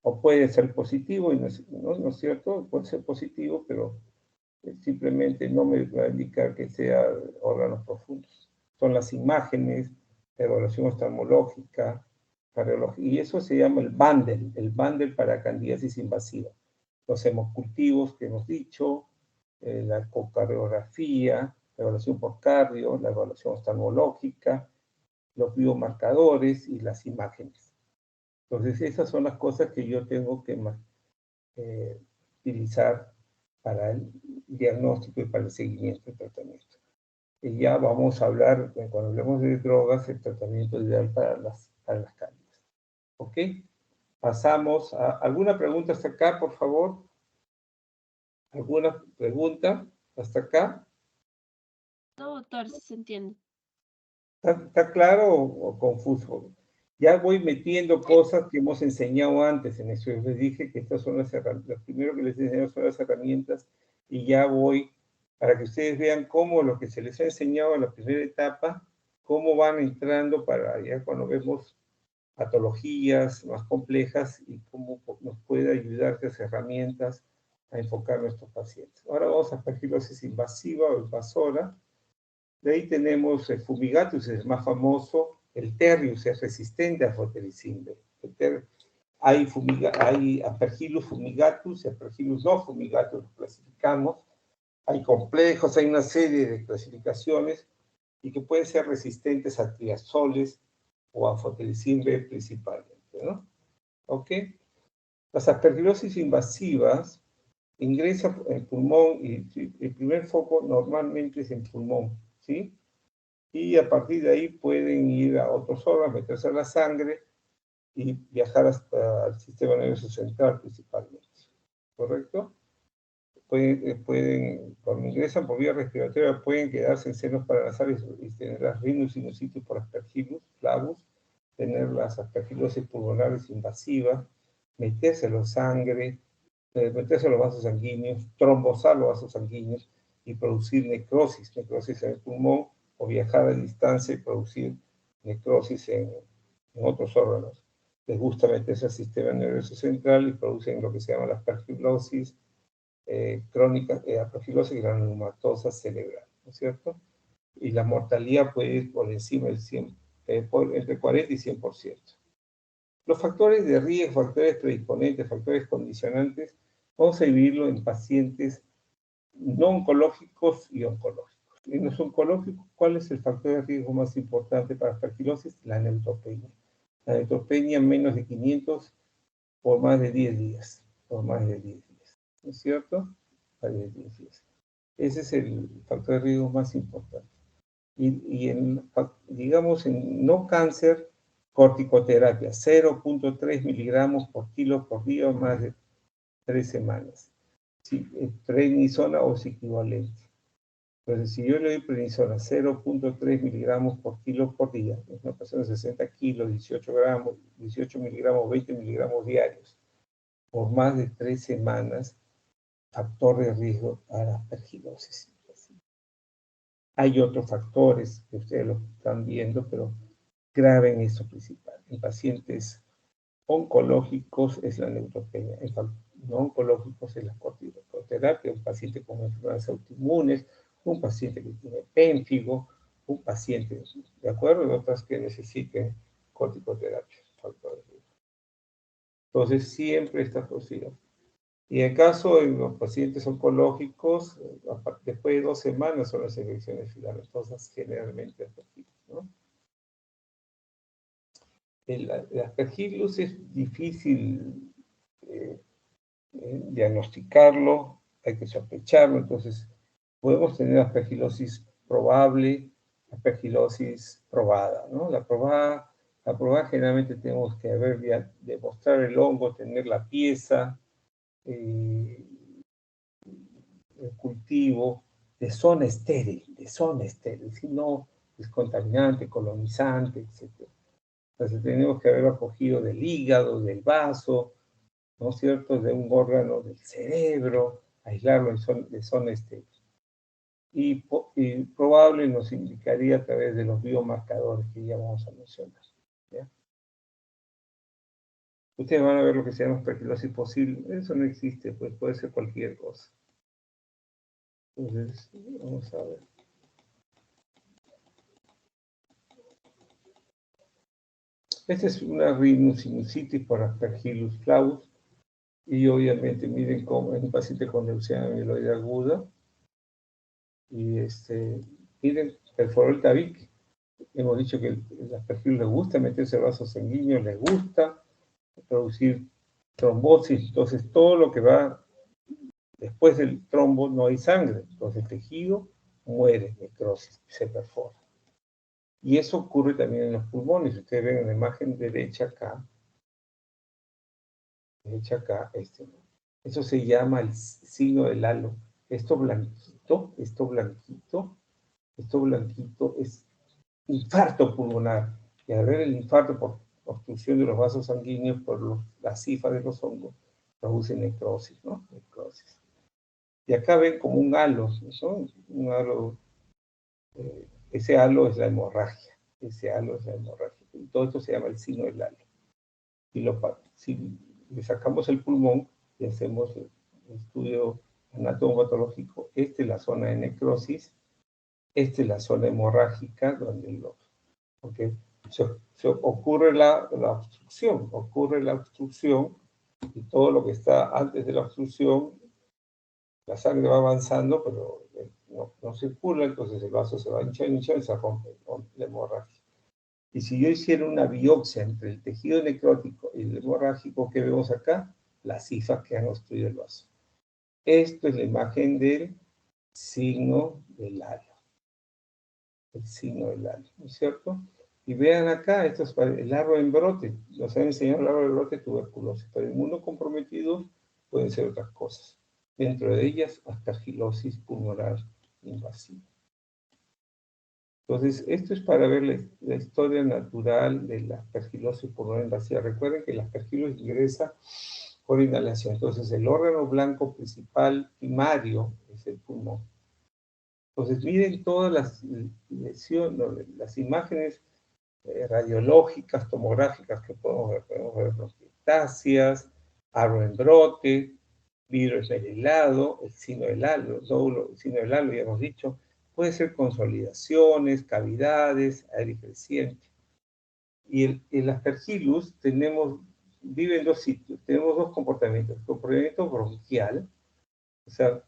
o puede ser positivo, y no es cierto, puede ser positivo, pero simplemente no me va a indicar que sea órganos profundos. Son las imágenes, la evaluación oftalmológica, cardiológica, y eso se llama el bundle para candidiasis invasiva. Los hemocultivos que hemos dicho, la ecocardiografía, la evaluación por cardio, la evaluación oftalmológica, los biomarcadores y las imágenes. Entonces, esas son las cosas que yo tengo que utilizar para el diagnóstico y para el seguimiento del tratamiento. Y ya vamos a hablar, cuando hablemos de drogas, el tratamiento ideal para las cándidas. ¿Ok? Pasamos a... ¿Alguna pregunta hasta acá, por favor? ¿Alguna pregunta hasta acá? No, doctor, sí se entiende. ¿Está claro o confuso? Ya voy metiendo cosas que hemos enseñado antes en eso. Les dije que estas son las herramientas. Lo primero que les enseño son las herramientas y ya voy para que ustedes vean cómo lo que se les ha enseñado en la primera etapa, cómo van entrando para ya cuando vemos patologías más complejas y cómo nos puede ayudar esas herramientas a enfocar a nuestros pacientes. Ahora vamos a aspergilosis invasiva o invasora. De ahí tenemos el fumigatus, es el más famoso, el terrius es resistente a fotericin B. Hay aspergillus fumigatus y aspergillus no fumigatus, los clasificamos. Hay complejos, hay una serie de clasificaciones y que pueden ser resistentes a triazoles o a fotericin B principalmente, ¿no? ¿Ok? Las aspergilosis invasivas ingresan en el pulmón y el primer foco normalmente es en pulmón, ¿sí? Y a partir de ahí pueden ir a otros órganos, meterse a la sangre y viajar hasta el sistema nervioso central principalmente, ¿correcto? Cuando ingresan por vía respiratoria, pueden quedarse en senos paranasales y tener las rhinosinusitis por aspergillus flavus, tener las aspergilosis pulmonares invasivas, meterse a la sangre, meterse a los vasos sanguíneos, trombosar los vasos sanguíneos y producir necrosis en el pulmón, o viajar a distancia y producir necrosis en otros órganos. Les gusta meterse al sistema nervioso central y producen lo que se llama la aspergilosis crónica, aspergilosis granulomatosa cerebral, ¿no es cierto? Y la mortalidad puede ir por encima del 100, entre 40 y 100%. Los factores de riesgo, factores predisponentes, factores condicionantes, vamos a dividirlo en pacientes no oncológicos y oncológicos. En los oncológicos, ¿cuál es el factor de riesgo más importante para aspergilosis? La neutropenia. La neutropenia menos de 500 por más de 10 días. Por más de 10 días. ¿No es cierto? Más de 10 días. Ese es el factor de riesgo más importante. Y digamos, en no cáncer, corticoterapia, 0.3 miligramos por kilo por día, más de 3 semanas. Sí, prednisona o su equivalente. Entonces, si yo le doy prednisona 0.3 miligramos por kilo por día, es una persona de 60 kilos, 18 gramos, 18 miligramos, 20 miligramos diarios, por más de 3 semanas, factor de riesgo para aspergilosis. Hay otros factores que ustedes lo están viendo, pero graben eso principal. En pacientes oncológicos es la neutropenia, en no oncológicos es la corticoterapia, un paciente con enfermedades autoinmunes, un paciente que tiene pénfigo, un paciente, ¿de acuerdo? Y otras que necesiten corticoterapia. Entonces, siempre esta posibilidad. Y en caso de los pacientes oncológicos, después de 2 semanas son las infecciones filamentosas generalmente aspergillus, ¿no? El aspergillus es difícil diagnosticarlo, hay que sospecharlo, entonces podemos tener aspergilosis probable, aspergilosis probada, ¿no? La probada generalmente tenemos que demostrar el hongo, tener la pieza, el cultivo de zona estéril, si no es contaminante, colonizante, etc. Entonces tenemos que haberlo cogido del hígado, del vaso, ¿no es cierto?, de un órgano del cerebro, aislarlo de zona estéril. Y probable nos indicaría a través de los biomarcadores que ya vamos a mencionar, ¿ya? Ustedes van a ver lo que se llama aspergilosis posible. Eso no existe, pues puede ser cualquier cosa. Entonces, vamos a ver. Esta es una rhinosinusitis por Aspergillus flavus. Y obviamente, miren cómo es un paciente con leucemia mieloide aguda. Y miren, perforó el tabique. Hemos dicho que el Aspergillus le gusta meterse vasos sanguíneos, le gusta producir trombosis. Entonces, todo lo que va después del trombo no hay sangre. Entonces, el tejido muere, necrosis, se perfora. Y eso ocurre también en los pulmones. Ustedes ven en la imagen derecha acá, eso se llama el signo del halo. Esto blanquito es infarto pulmonar. Y al ver el infarto por obstrucción de los vasos sanguíneos por la cifa de los hongos, produce necrosis, ¿no? Necrosis. Y acá ven como un halo, ¿no? Un halo, ese halo es la hemorragia. Y todo esto se llama el signo del halo. Si le sacamos el pulmón y hacemos el estudio anatomopatológico, esta es la zona de necrosis, esta es la zona hemorrágica, porque ocurre la obstrucción, y todo lo que está antes de la obstrucción, la sangre va avanzando, pero no circula, entonces el vaso se va hinchando y se rompe la hemorragia. Y si yo hiciera una biopsia entre el tejido necrótico y el hemorrágico que vemos acá, las cifas que han obstruido el vaso. Esto es la imagen del signo del halo. El signo del halo, ¿no es cierto? Y vean acá, esto es el árbol en brote. Nos han enseñado el árbol en brote tuberculosis, pero inmunocomprometidos pueden ser otras cosas. Dentro de ellas, aspergilosis pulmonar invasiva. Entonces, esto es para ver la historia natural de la aspergilosis pulmonar invasiva. Recuerden que la aspergilosis ingresa por inhalación. Entonces, el órgano blanco principal primario es el pulmón. Entonces, miren todas las lesiones, las imágenes radiológicas, tomográficas que podemos ver. Podemos ver bronquiectasias, árbol en brote, vidrio esmerilado, el signo del halo, el signo del halo, ya hemos dicho. Puede ser consolidaciones, cavidades, aire creciente. Y el Aspergillus vive en 2 sitios. Tenemos 2 comportamientos. El comportamiento bronquial, o sea,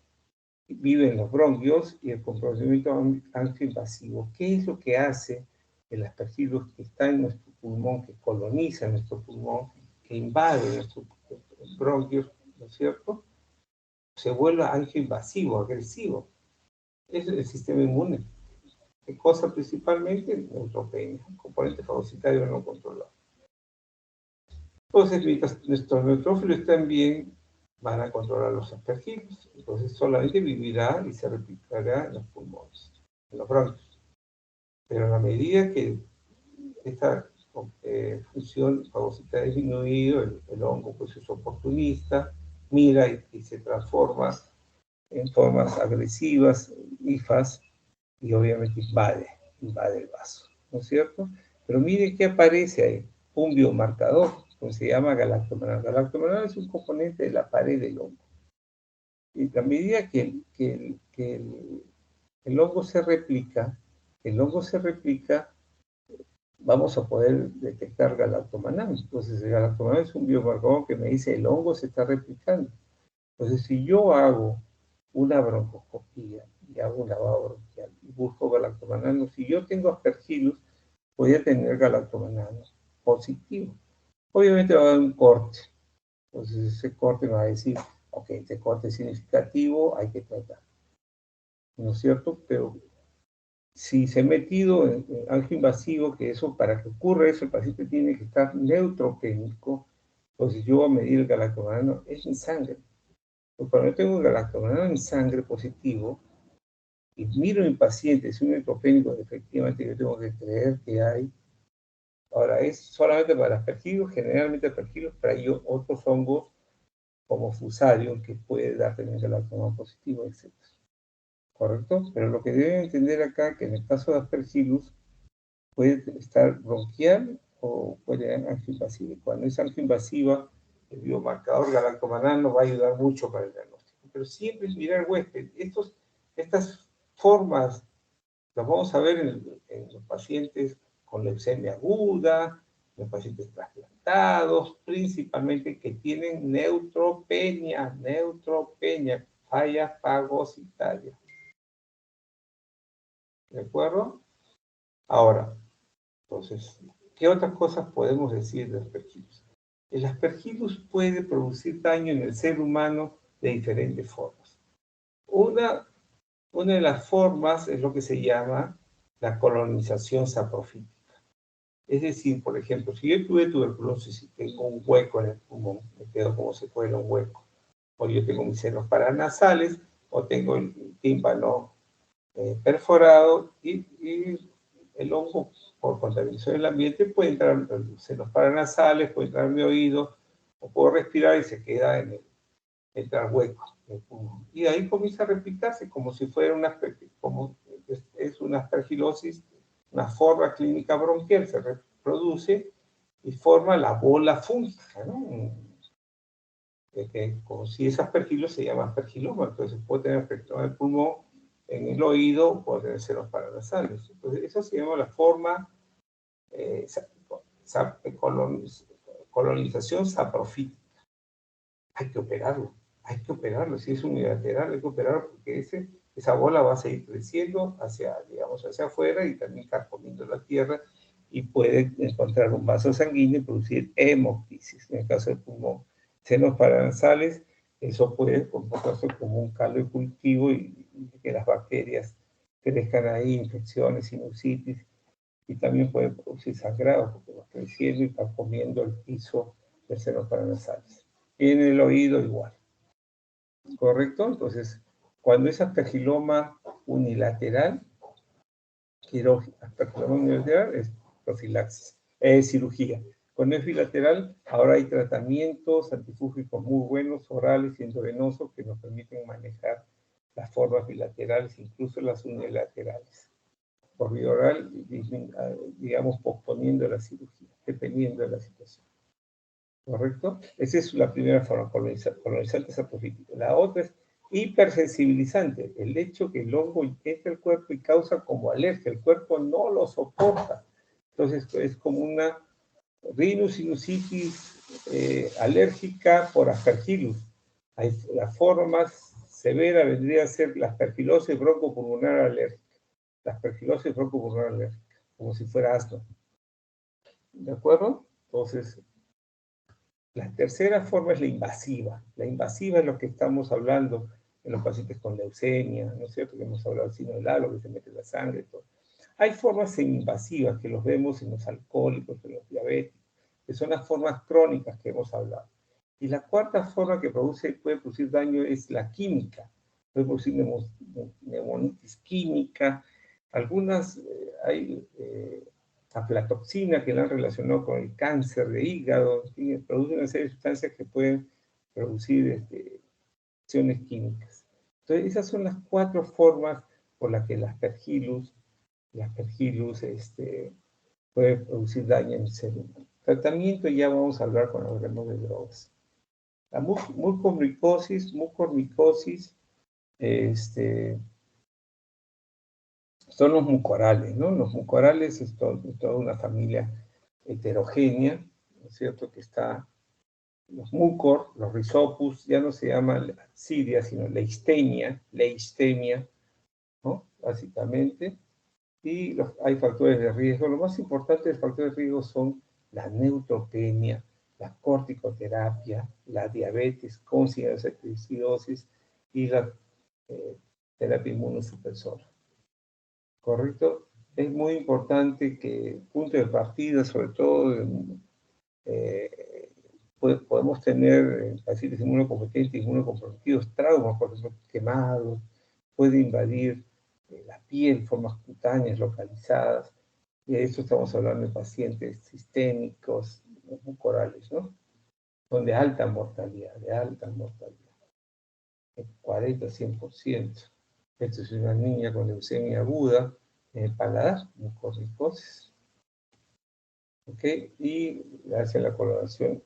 vive en los bronquios, y el comportamiento angioinvasivo. ¿Qué es lo que hace el Aspergillus que está en nuestro pulmón, que coloniza nuestro pulmón, que invade nuestros bronquios, ¿no es cierto? Se vuelve angioinvasivo, agresivo. Es el sistema inmune. ¿Qué cosa principalmente? Neutropenia, componente fagocitario no controlado. Entonces, mientras nuestros neutrófilos están bien, van a controlar los aspergillus. Entonces, solamente vivirá y se replicará en los pulmones, en los bronquios. Pero a la medida que esta función fagocitaria ha disminuido, el hongo pues es oportunista, mira y se transforma en formas agresivas, hifas, y obviamente invade el vaso, ¿no es cierto? Pero miren qué aparece ahí, un biomarcador, que se llama galactomanal. Galactomanal es un componente de la pared del hongo. Y a medida que el hongo se replica, vamos a poder detectar galactomanal. Entonces, el galactomanal es un biomarcador que me dice el hongo se está replicando. Entonces, si yo hago una broncoscopía y hago un lavado bronquial y busco galactomanano, si yo tengo aspergillus, voy a tener galactomanano positivo. Obviamente va a haber un corte. Entonces, ese corte me va a decir, ok, este corte es significativo, hay que tratar. ¿No es cierto? Pero si se ha metido en angioinvasivo, que eso, para que ocurra eso, el paciente tiene que estar neutropénico, entonces yo voy a medir el galactomanano en sangre. Pues cuando yo tengo galactomanano en sangre positivo, y miro a mi paciente, es un neutropénico, efectivamente yo tengo que creer que hay. Ahora, es solamente para aspergillus, generalmente aspergillus, pero hay otros hongos como Fusarium que puede dar también galactomanano positivo, etc. ¿Correcto? Pero lo que deben entender acá, que en el caso de aspergillus, puede estar bronquial o puede ser angioinvasiva. Cuando es angioinvasiva, el biomarcador galactomanano va a ayudar mucho para el diagnóstico. Pero siempre mirar el huésped. Estas formas las vamos a ver en los pacientes con leucemia aguda, en los pacientes trasplantados, principalmente que tienen neutropenia, falla fagocitaria. ¿De acuerdo? Ahora, entonces, ¿qué otras cosas podemos decir de aspergillus? El aspergillus puede producir daño en el ser humano de diferentes formas. Una de las formas es lo que se llama la colonización saprofítica. Es decir, por ejemplo, si yo tuve tuberculosis y tengo un hueco en el pulmón, me quedo como secuela un hueco, o yo tengo mis senos paranasales, o tengo el tímpano perforado y el hongo por contaminación del ambiente puede entrar en los senos paranasales, puede entrar en mi oído, o puedo respirar y se queda entra al hueco del pulmón. Y ahí comienza a replicarse como si fuera como es una aspergilosis, una forma clínica bronquial, se reproduce y forma la bola fúngica, ¿no? Como si esa aspergilosis se llama aspergiloma, entonces puede tener afección del pulmón, en el oído, puede tener senos paranasales. Entonces, eso se llama la forma colonización saprofítica. Hay que operarlo. Si es unilateral, hay que operarlo porque esa bola va a seguir creciendo digamos, hacia afuera y también carcomiendo la tierra y puede encontrar un vaso sanguíneo y producir hemoptisis. En el caso del pulmón, senos paranasales, eso puede comportarse como un caldo de cultivo y que las bacterias crezcan ahí, infecciones, sinusitis, y también puede producir sangrado porque va creciendo y va comiendo el piso de senos paranasales. Y en el oído igual. ¿Correcto? Entonces, cuando es aspergiloma unilateral, aspergiloma unilateral es profilaxis, es cirugía. Cuando es bilateral, ahora hay tratamientos antifúngicos muy buenos, orales y endovenosos, que nos permiten manejar las formas bilaterales, incluso las unilaterales. Por vía oral, digamos, posponiendo la cirugía, dependiendo de la situación. ¿Correcto? Esa es la primera forma, colonizante saprofítico. La otra es hipersensibilizante, el hecho que el hongo entra al cuerpo y causa como alergia, el cuerpo no lo soporta. Entonces es como una rhinosinusitis alérgica por aspergillus. La forma más severa vendría a ser la aspergilosis broncopulmonar alérgica. La aspergilosis broncopulmonar alérgica, como si fuera asma. ¿De acuerdo? Entonces, la tercera forma es la invasiva. La invasiva es lo que estamos hablando en los pacientes con leucemia, ¿no es cierto? Que hemos hablado del signo del halo, que se mete en la sangre y todo. Hay formas invasivas que los vemos en los alcohólicos, en los diabéticos, que son las formas crónicas que hemos hablado. Y la cuarta forma que puede producir daño es la química. Puede producir neumonitis química. Algunas hay aflatoxina que la han relacionado con el cáncer de hígado, produce una serie de sustancias que pueden producir acciones químicas. Entonces, esas son las cuatro formas por las que el aspergillus puede producir daño en el ser humano. Tratamiento ya vamos a hablar cuando hablemos de drogas. La mucormicosis, son los mucorales, ¿no? Los mucorales es toda una familia heterogénea, ¿no es cierto?, que está los mucor, los rhizopus, ya no se llama Accidia, sino leistemia, ¿no? Básicamente. Y hay factores de riesgo. Lo más importante de los factores de riesgo son la neutropenia, la corticoterapia, la diabetes con cianoacidosis y la terapia inmunosupresora. ¿Correcto? Es muy importante que punto de partida, sobre todo, podemos tener pacientes inmunocompetentes, inmunocomprometidos, traumas, por ejemplo, quemados, puede invadir la piel, formas cutáneas localizadas, y de eso estamos hablando de pacientes sistémicos, mucorales, ¿no? Son de alta mortalidad, el 40-100%. Esto es una niña con leucemia aguda en el paladar, mucormicosis. ¿Ok? Y gracias a la coloración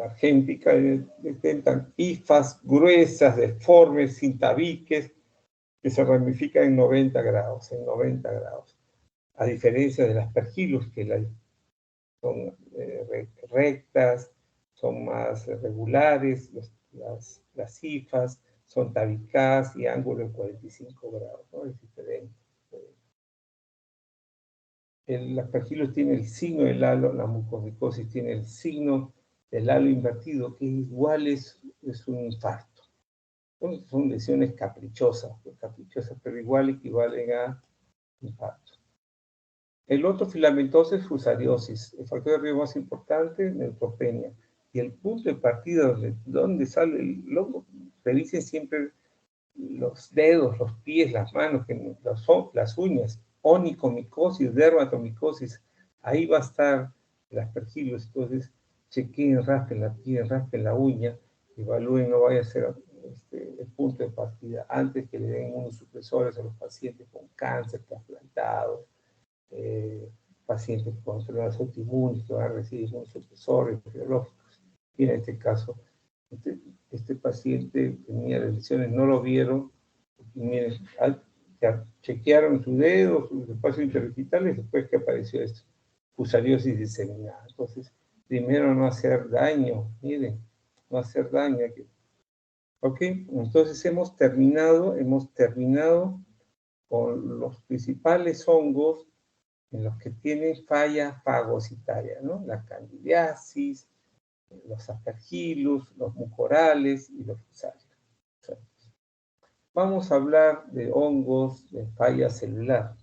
argéntica detectan hifas gruesas, deformes, sin tabiques, que se ramifican en 90 grados, a diferencia de las pergilus, que son rectas, son más regulares, las hifas son tabicadas y ángulo de 45 grados, ¿no? Es diferente. El aspergillus tiene el signo del halo, la mucormicosis tiene el signo del halo invertido, que igual es un infarto. Son lesiones caprichosas, pero igual equivalen a infarto. El otro filamentoso es fusariosis. El factor de riesgo más importante, neutropenia. Y el punto de partida donde sale el logo, revisen siempre los dedos, los pies, las manos, las uñas, onicomicosis, dermatomicosis, ahí va a estar el aspergillus. Entonces, chequeen, raspen la piel, raspen la uña, evalúen, no vaya a ser el punto de partida antes que le den inmunosupresores a los pacientes con cáncer, trasplantados, pacientes con enfermedades autoinmunes que van a recibir inmunosupresores biológicos. Y en este caso, este paciente tenía lesiones, no lo vieron, y miren, chequearon su dedo, sus espacios interdigitales, después que apareció esto, fusariosis diseminada. Entonces, primero no hacer daño, miren, no hacer daño. ¿Ok? Entonces hemos terminado con los principales hongos en los que tienen falla fagocitaria, ¿no? La candidiasis, los aspergillus, los mucorales y los fusarios. Vamos a hablar de hongos de falla celular.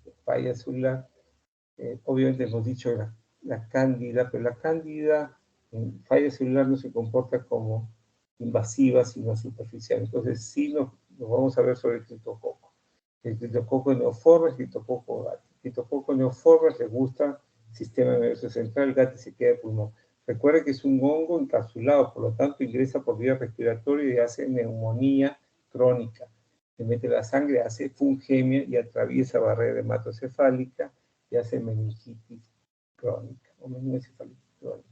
Obviamente hemos dicho la cándida, pero la cándida en falla celular no se comporta como invasiva, sino superficial. Entonces sí nos vamos a ver sobre el criptococo. El criptococo neoforme, el criptococo gati. El criptococo neoforme le gusta el sistema nervioso central, el gati se queda de pulmón. Recuerde que es un hongo encapsulado, por lo tanto ingresa por vía respiratoria y hace neumonía crónica. Se mete la sangre, hace fungemia y atraviesa barrera hematocefálica y hace meningitis crónica o meningoencefalitis crónica.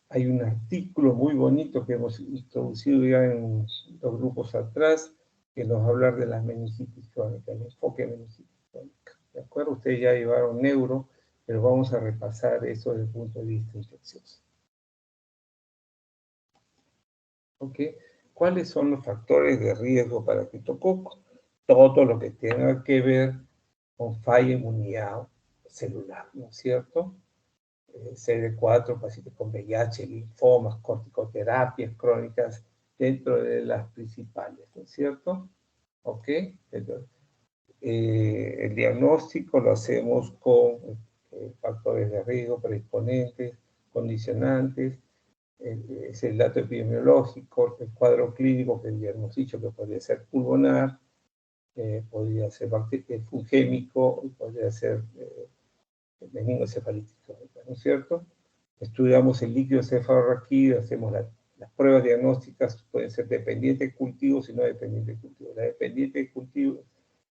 Hay un artículo muy bonito que hemos introducido ya en los grupos atrás que nos va a hablar de las meningitis crónicas, el enfoque de meningitis crónica. ¿De acuerdo? Ustedes ya llevaron neuro, pero vamos a repasar eso desde el punto de vista infeccioso. ¿Ok? ¿Cuáles son los factores de riesgo para criptococo? Todo lo que tenga que ver con falla inmunidad celular, ¿no es cierto? CD4, pacientes con VIH, linfomas, corticoterapias crónicas, dentro de las principales, ¿no es cierto? ¿Ok? Entonces, el diagnóstico lo hacemos con factores de riesgo, predisponentes, condicionantes, es el dato epidemiológico, el cuadro clínico que ya hemos dicho que podría ser pulmonar, podría ser fungémico, podría ser meningoencefalítico, ¿no es cierto? Estudiamos el líquido cefalorraquídeo, hacemos las pruebas diagnósticas, pueden ser dependientes de cultivos y no dependientes de cultivos. Las dependientes de cultivos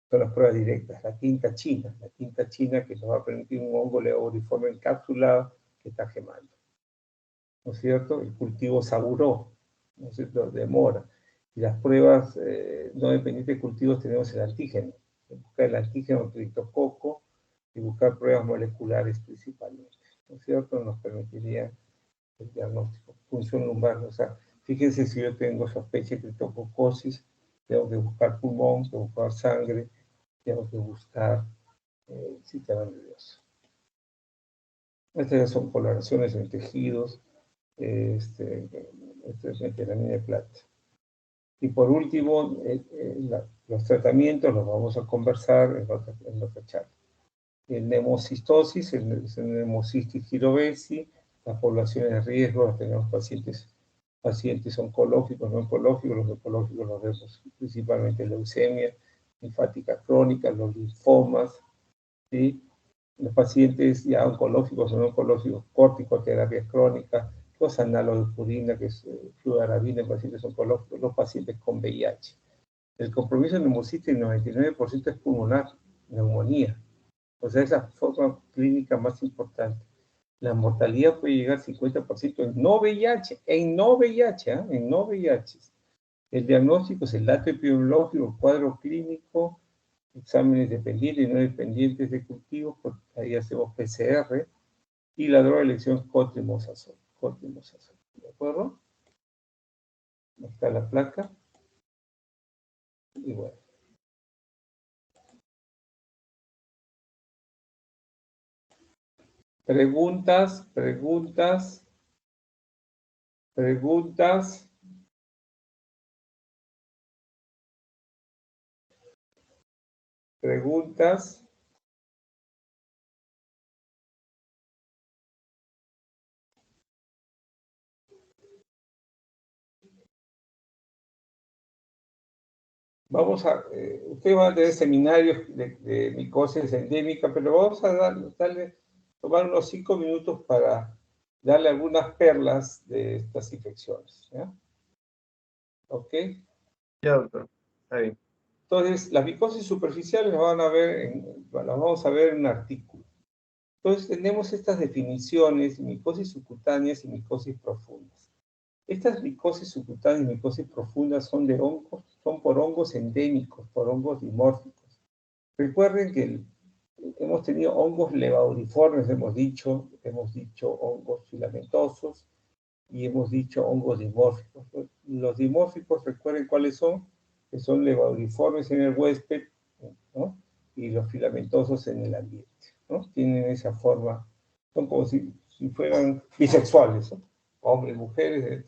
son las pruebas directas, la tinta china que nos va a permitir un hongo leoboriforme encapsulado que está gemando. ¿No es cierto? El cultivo saburó, ¿no es cierto? Demora. Y las pruebas no dependientes de cultivos tenemos el antígeno. Buscar el antígeno criptococo y buscar pruebas moleculares principalmente. ¿No es cierto? Nos permitiría el diagnóstico, punción lumbar. O sea, fíjense, si yo tengo sospecha de criptococosis, tengo que buscar pulmón, tengo que buscar sangre, tengo que buscar sistema nervioso. Estas ya son coloraciones en tejidos, este es meteramina de plata. Y por último, los tratamientos los vamos a conversar en otra charla. El nemocistosis, el nemocistis girovesi, las poblaciones de riesgo, tenemos pacientes oncológicos, no oncológicos. Los oncológicos los vemos principalmente leucemia linfática crónica, los linfomas, ¿sí? Los pacientes ya oncológicos o no oncológicos, corticoterapias crónicas, los análogos de purina, que es fludarabina en pacientes oncológicos, los pacientes con VIH. El compromiso neumocistis, el 99% es pulmonar, neumonía. O sea, es la forma clínica más importante. La mortalidad puede llegar al 50% en no VIH, en no VIH. El diagnóstico es el dato epidemiológico, cuadro clínico, exámenes dependientes y no dependientes de cultivos, porque ahí hacemos PCR, y la droga de elección cotrimoxazol. ¿De acuerdo? Ahí está la placa. Y bueno. Preguntas. Vamos a, ustedes van a tener seminarios de micosis endémica, pero vamos a tomar unos 5 minutos para darle algunas perlas de estas infecciones. ¿Ya? ¿Ok? Ya, doctor. Está bien. Entonces, las micosis superficiales las vamos a ver en un artículo. Entonces, tenemos estas definiciones, micosis subcutáneas y micosis profundas. Estas micosis subcutáneas y micosis profundas son por hongos endémicos, por hongos dimórficos. Recuerden que hemos tenido hongos levaduriformes, hemos dicho hongos filamentosos y hemos dicho hongos dimórficos. Los dimórficos, recuerden cuáles son, que son levaduriformes en el huésped, ¿no? Y los filamentosos en el ambiente, ¿no? Tienen esa forma, son como si fueran bisexuales, ¿no? Hombres, mujeres,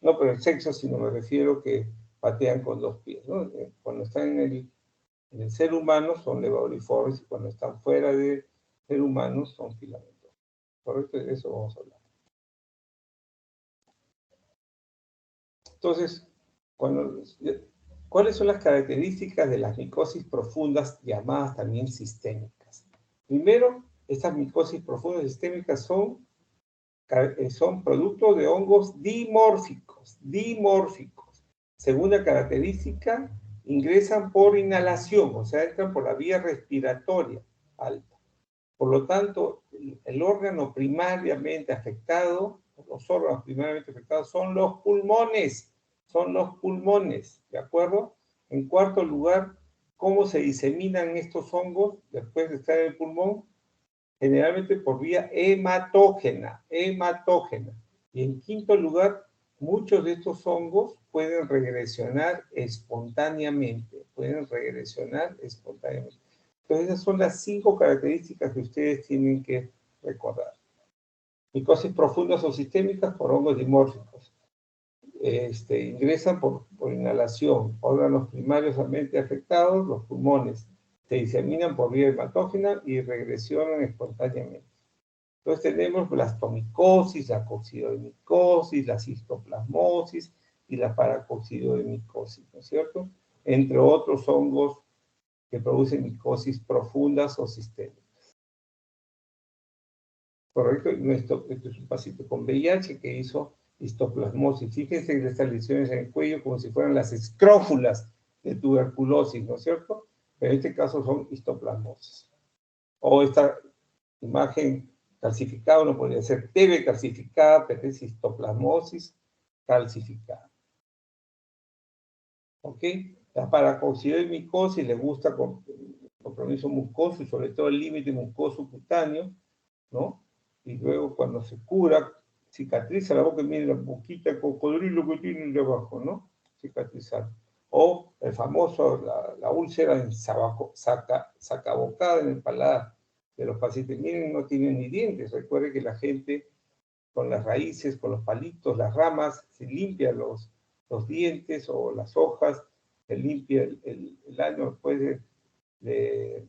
no por el sexo, sino me refiero que patean con 2 pies, ¿no? Cuando están en el ser humano son levaduriformes y cuando están fuera del ser humano son filamentosos. ¿Correcto? De eso vamos a hablar. Entonces, ¿cuáles son las características de las micosis profundas llamadas también sistémicas? Primero, estas micosis profundas sistémicas son producto de hongos dimórficos. Segunda característica, ingresan por inhalación, o sea, entran por la vía respiratoria alta. Por lo tanto, el órgano primariamente afectado, los órganos primariamente afectados son los pulmones, ¿de acuerdo? En cuarto lugar, ¿cómo se diseminan estos hongos después de estar en el pulmón? Generalmente por vía hematógena. Y en quinto lugar, muchos de estos hongos pueden regresionar espontáneamente. Entonces, esas son las 5 características que ustedes tienen que recordar. Micosis profundas o sistémicas por hongos dimórficos. Ingresan por inhalación. Órganos primariamente afectados, los pulmones. Se diseminan por vía hematógena y regresionan espontáneamente. Entonces tenemos blastomicosis, la coccidiomicosis, la cistoplasmosis y la paracoccidiomicosis, ¿no es cierto? Entre otros hongos que producen micosis profundas o sistémicas. ¿Correcto? Esto es un paciente con VIH que hizo histoplasmosis. Fíjense en estas lesiones en el cuello como si fueran las escrófulas de tuberculosis, ¿no es cierto? Pero en este caso son histoplasmosis. O esta imagen calcificada, uno podría ser TB calcificada, pero es histoplasmosis calcificada. ¿Ok? La paracoccidiomicosis le gusta con compromiso mucoso y sobre todo el límite mucoso cutáneo, ¿no? Y luego cuando se cura, cicatriza la boca, miren la boquita de cocodrilo que tiene de abajo, ¿no? Cicatrizar. O el famoso, la úlcera en sacabocada en el paladar de los pacientes. Miren, no tienen ni dientes. Recuerden que la gente con las raíces, con los palitos, las ramas, se limpia los dientes o las hojas, se limpia el año después de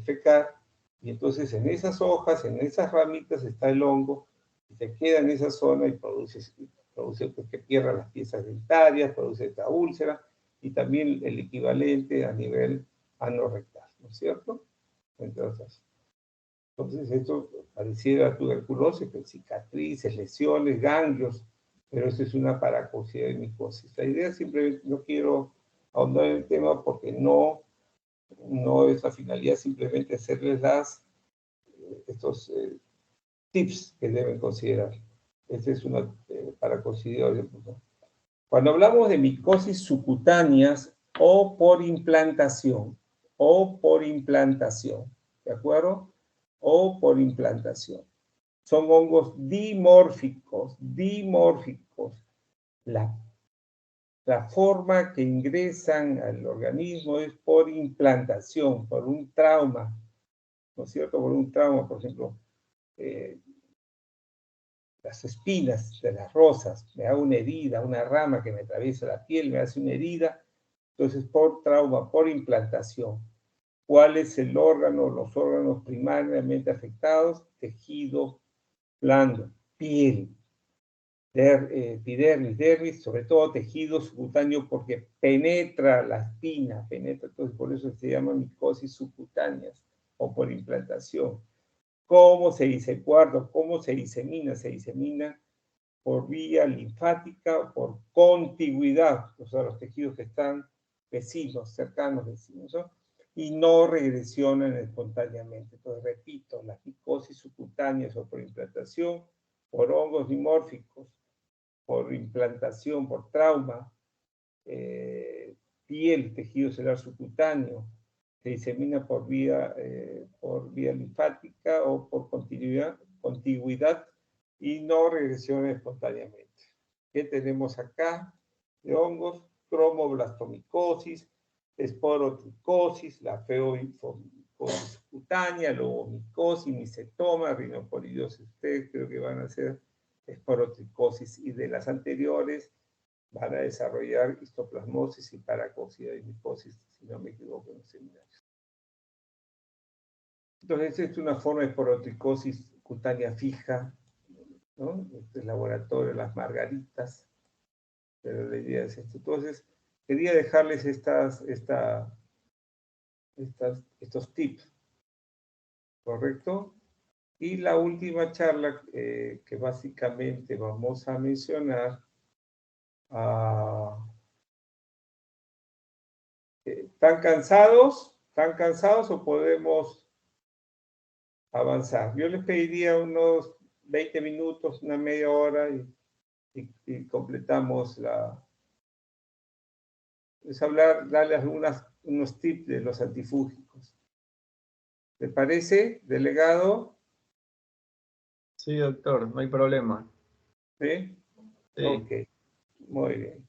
fecar, y entonces en esas hojas, en esas ramitas está el hongo, y se queda en esa zona y produce pues, que pierda las piezas dentarias, produce esta úlcera, y también el equivalente a nivel anorrectal, ¿no es cierto? Entonces esto pareciera tuberculosis, con cicatrices, lesiones, ganglios, pero eso es una paracosidad de micosis. La idea simplemente, no quiero ahondar en el tema porque no es la finalidad, simplemente hacerles estos tips que deben considerar. Esta es una paracosidiosis. Cuando hablamos de micosis subcutáneas o por implantación, ¿de acuerdo? O por implantación. Son hongos dimórficos. La forma que ingresan al organismo es por implantación, por un trauma, ¿no es cierto? Por un trauma, por ejemplo, las espinas de las rosas, me hago una herida, una rama que me atraviesa la piel, me hace una herida, entonces por trauma, por implantación. ¿Cuál es el órgano, los órganos primariamente afectados? Tejido blando, piel, epidermis, dermis, sobre todo tejido subcutáneo porque penetra la espina, entonces por eso se llama micosis subcutáneas o por implantación. ¿Cómo se dice? Cuarto, ¿cómo se disemina? Se disemina por vía linfática, por contigüidad, o sea, los tejidos que están vecinos, cercanos vecinos, ¿no? Y no regresionan espontáneamente. Entonces, repito, las micosis subcutáneas o por implantación, por hongos dimórficos, por implantación, por trauma, piel, tejido celular subcutáneo, se disemina por vía linfática o por contigüidad y no regresiona espontáneamente. ¿Qué tenemos acá de hongos? Cromoblastomicosis, esporotricosis, la feomicosis cutánea, lobomicosis, micetoma, rinopolidosis. Ustedes creo que van a hacer esporotricosis y de las anteriores van a desarrollar histoplasmosis y paracosidad y micosis, si no me equivoco en los seminarios. Entonces, esta es una forma de esporotricosis cutánea fija, ¿no? Este es el laboratorio, las margaritas, pero la idea es esto. Entonces, quería dejarles estos tips, ¿correcto? Y la última charla que básicamente vamos a mencionar, ¿están cansados? ¿Están cansados o podemos avanzar? Yo les pediría unos 20 minutos, una media hora y completamos es darles unos tips de los antifúngicos. ¿Le parece, delegado? Sí, doctor, no hay problema. ¿Sí? Sí. Ok, muy bien.